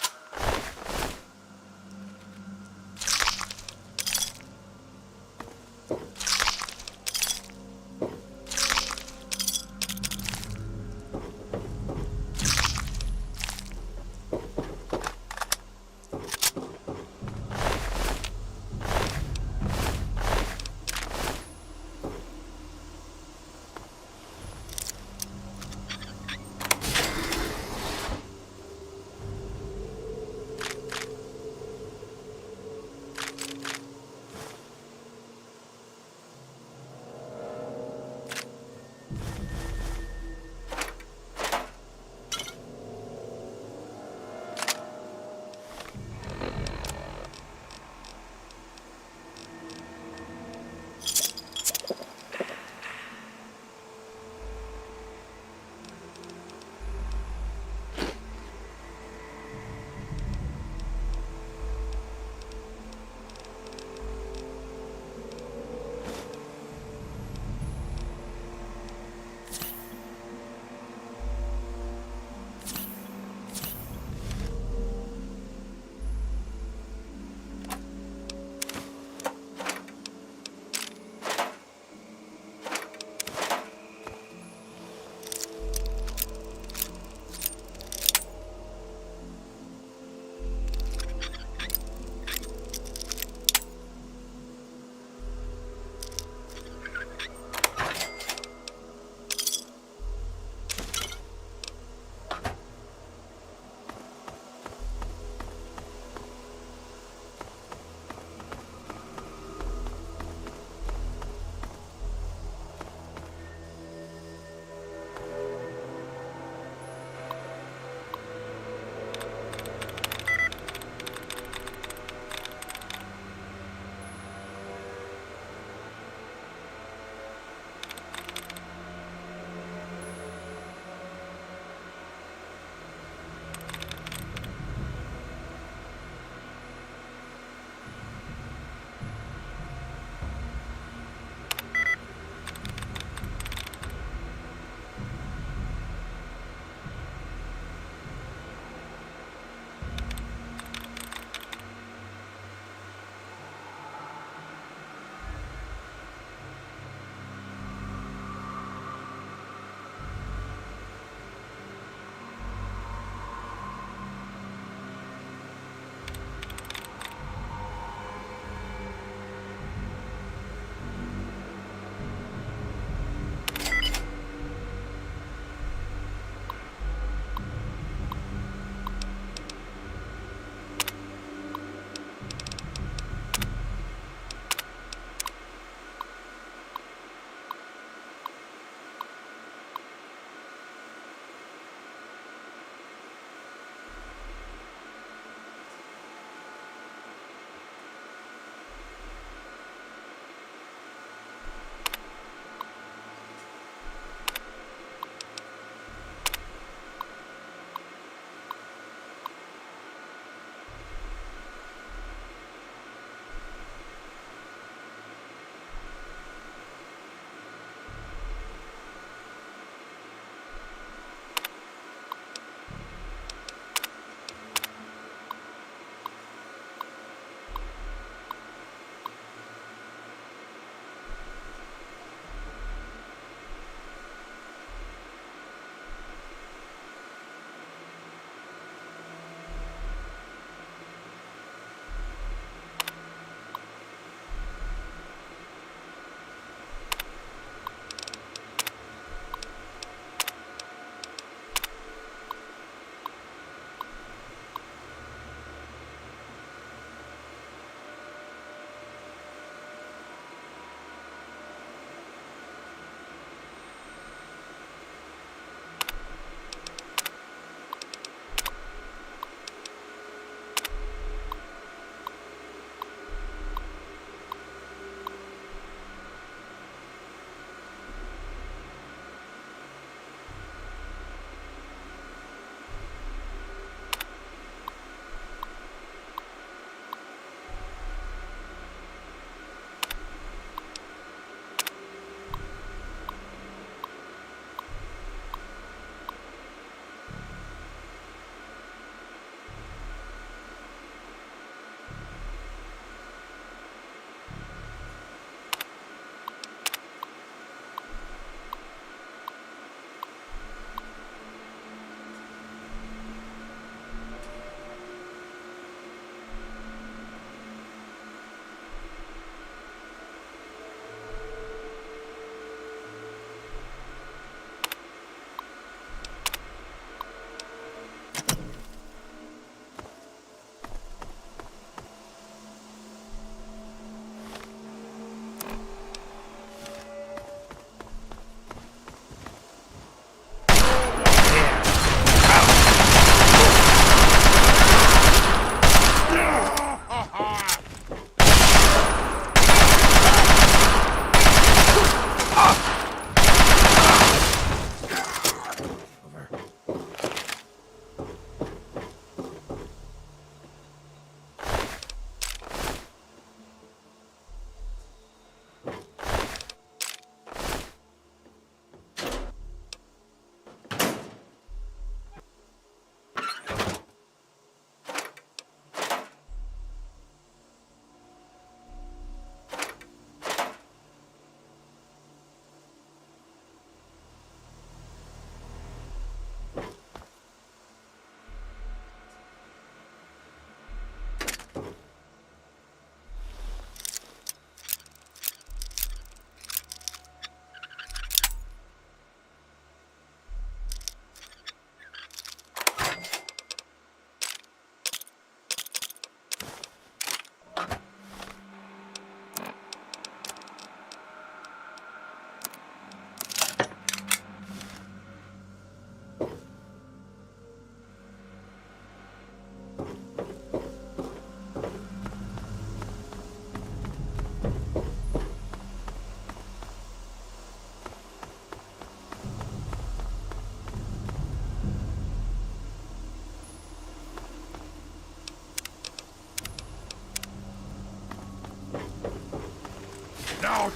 Now over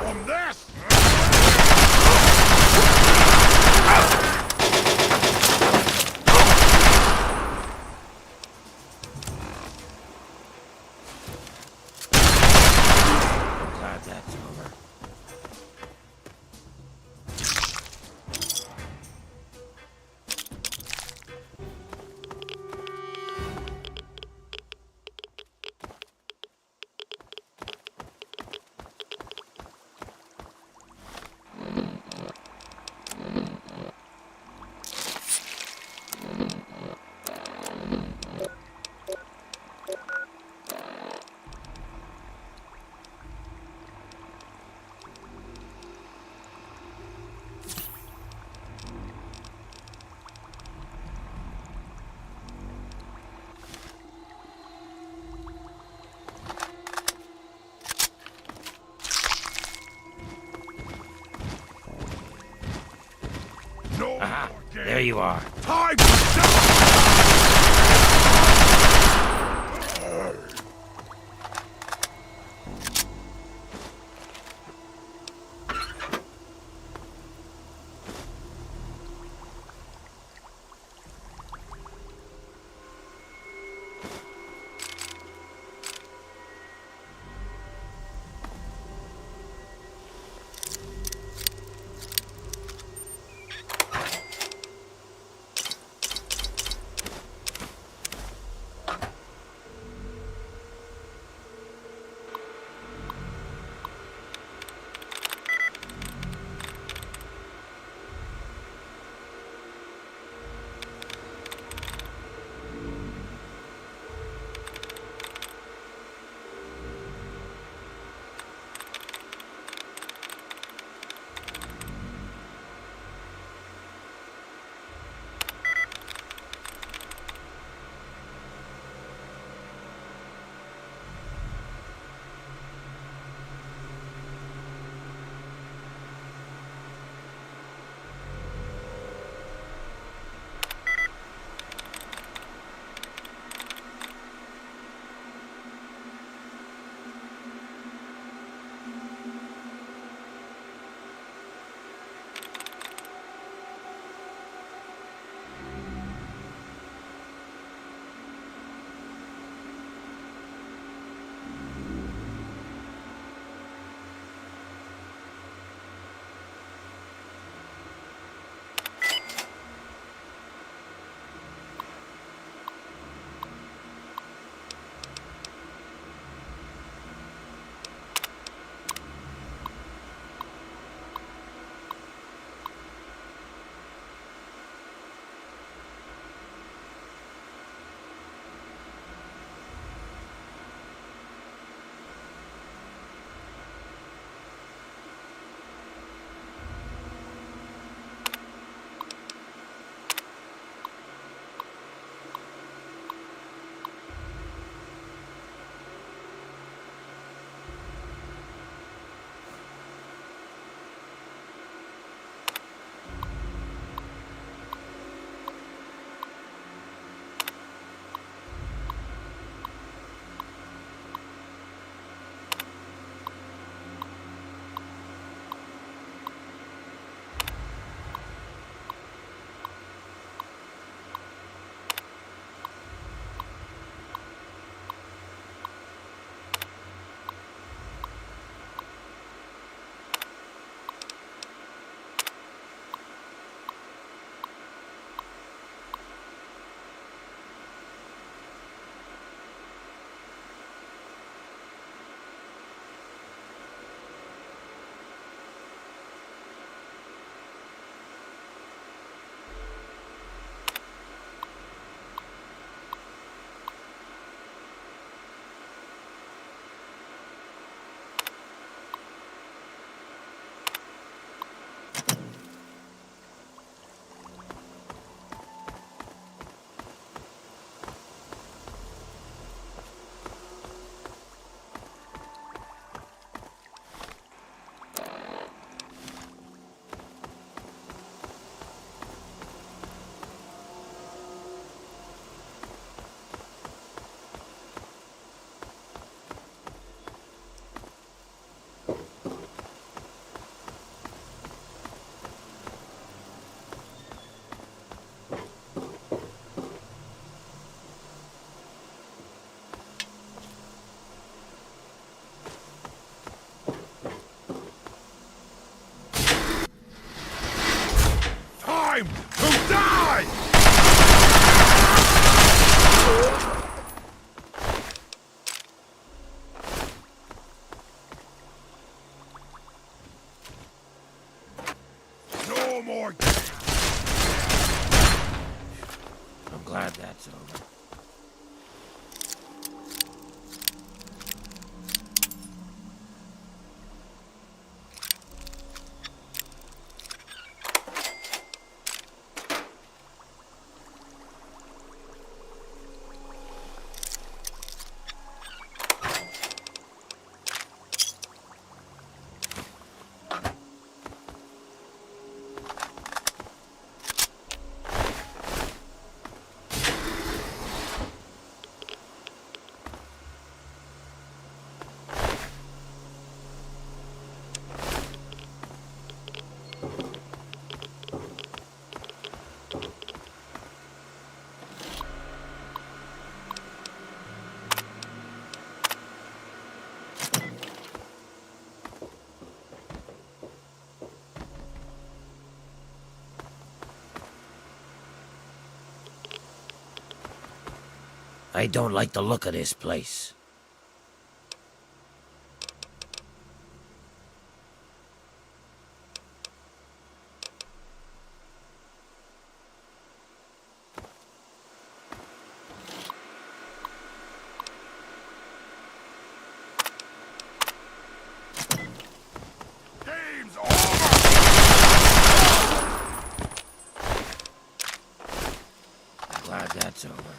from this! Glad that's over. No Aha, more games. there you are. Time to die! more game. I'm glad that's over. I don't like the look of this place. Game's over. I'm glad that's over.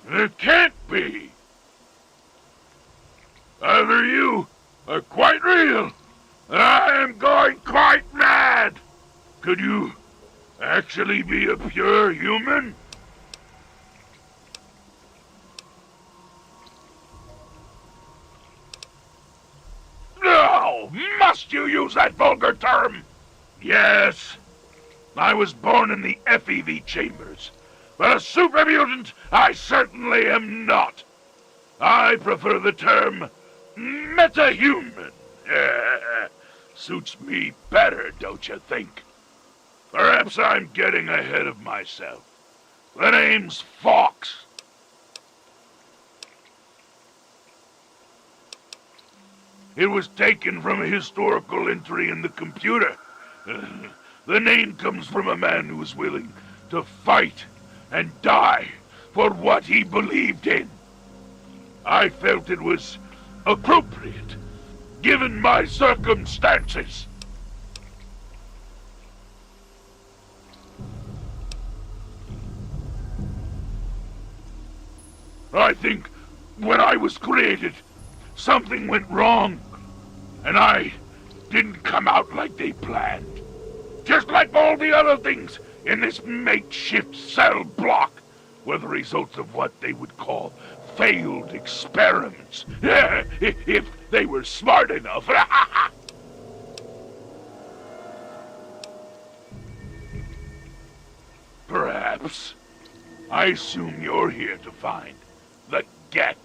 It can't be. Either you are quite real, and I am going quite mad. Could you Actually be a pure human? No! Must you use that vulgar term? Yes. I was born in the FEV chambers, but a super mutant I certainly am not. I prefer the term metahuman. Suits me better, don't you think? Perhaps I'm getting ahead of myself. The name's Fox. It was taken from a historical entry in the computer. The name comes from a man who was willing to fight and die for what he believed in. I felt it was appropriate, given my circumstances. I think when I was created, something went wrong, and I didn't come out like they planned. Just like all the other things in this makeshift cell block were the results of what they would call failed experiments. If they were smart enough. Perhaps. I assume you're here to find the Gek.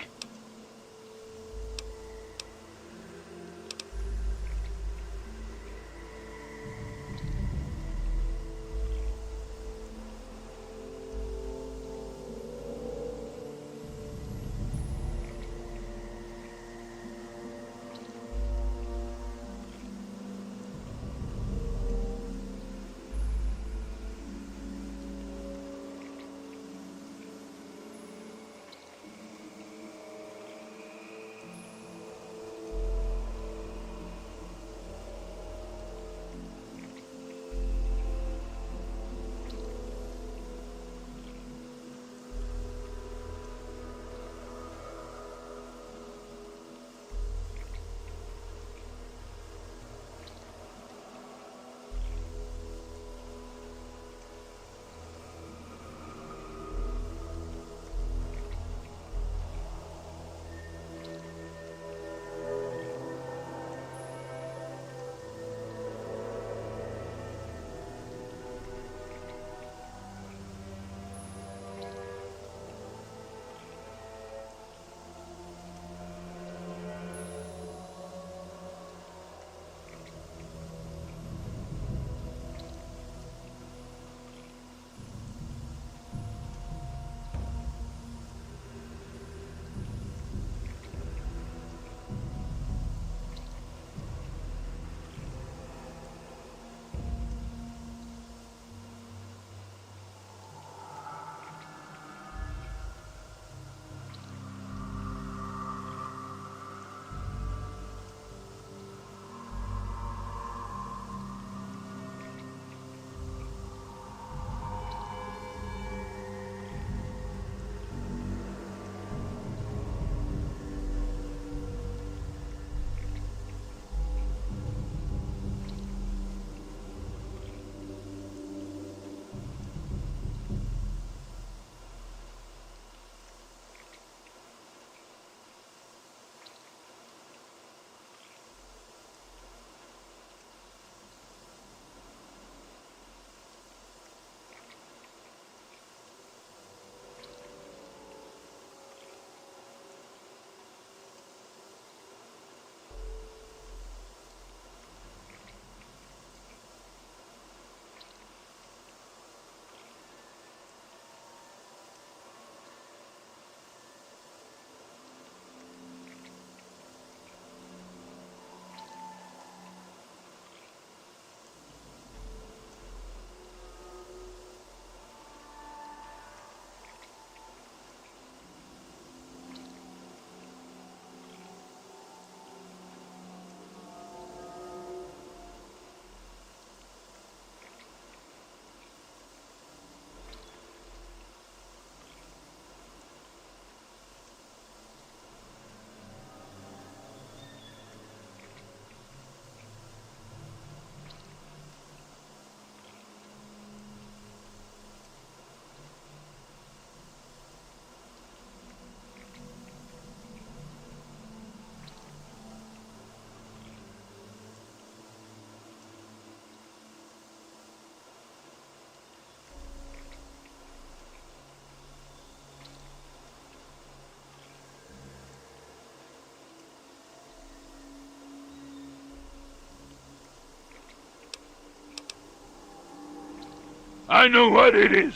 I know what it is.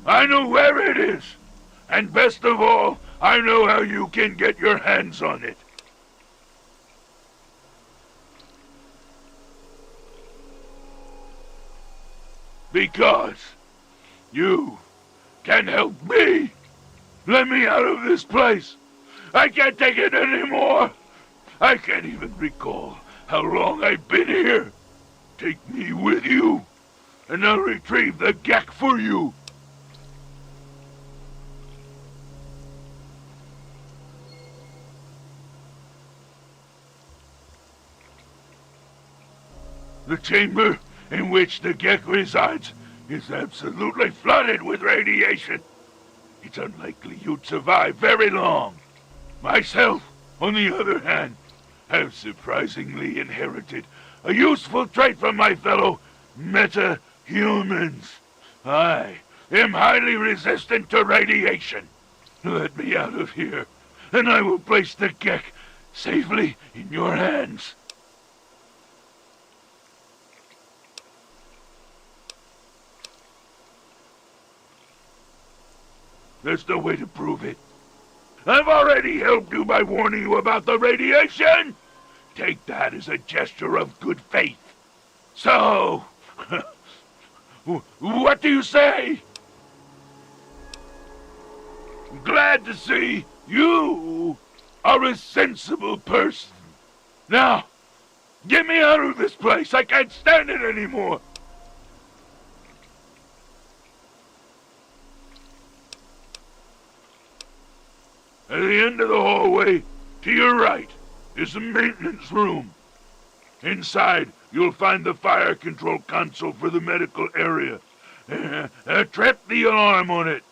I know where it is. And best of all, I know how you can get your hands on it. Because you can help me. Let me out of this place. I can't take it anymore. I can't even recall how long I've been here. Take me with you, and I'll retrieve the Gek for you. The chamber in which the Gek resides is absolutely flooded with radiation. It's unlikely you'd survive very long. Myself, on the other hand, have surprisingly inherited a useful trait from my fellow meta-humans. I am highly resistant to radiation. Let me out of here, and I will place the Gek safely in your hands. There's no way to prove it. I've already helped you by warning you about the radiation. Take that as a gesture of good faith. So, what do you say? Glad to see you are a sensible person. Now, get me out of this place. I can't stand it anymore. At the end of the hallway, to your right, is the maintenance room. Inside, you'll find the fire control console for the medical area. Trip the alarm on it,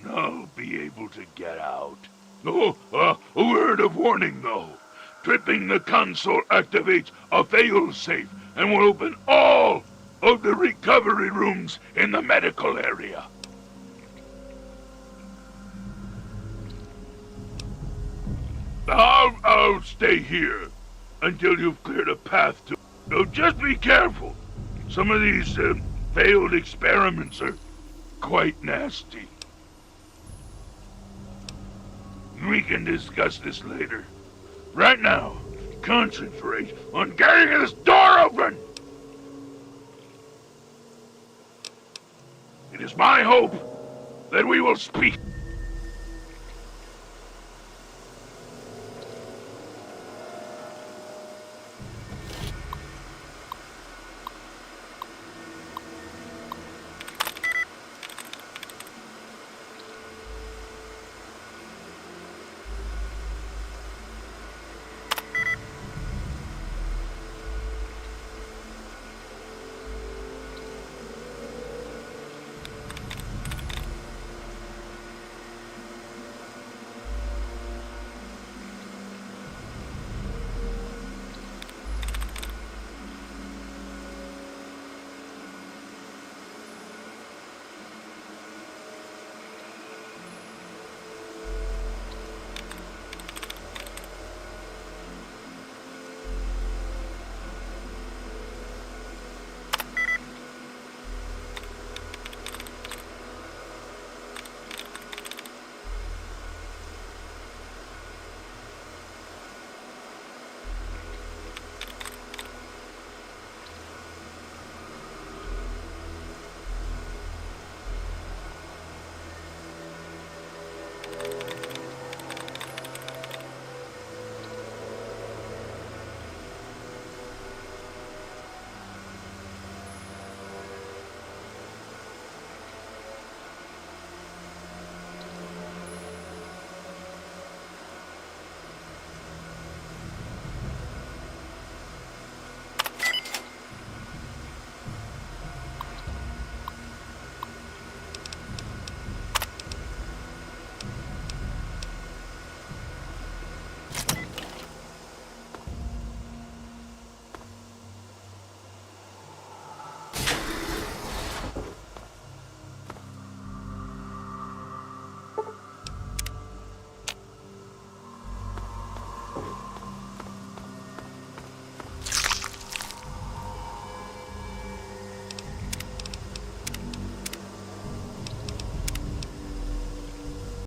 and I'll be able to get out. Oh, a word of warning, though. Tripping the console activates a fail-safe and will open all of the recovery rooms in the medical area. I'll stay here until you've cleared a path to... So just be careful. Some of these failed experiments are quite nasty. We can discuss this later. Right now, concentrate on getting this door open! It is my hope that we will speak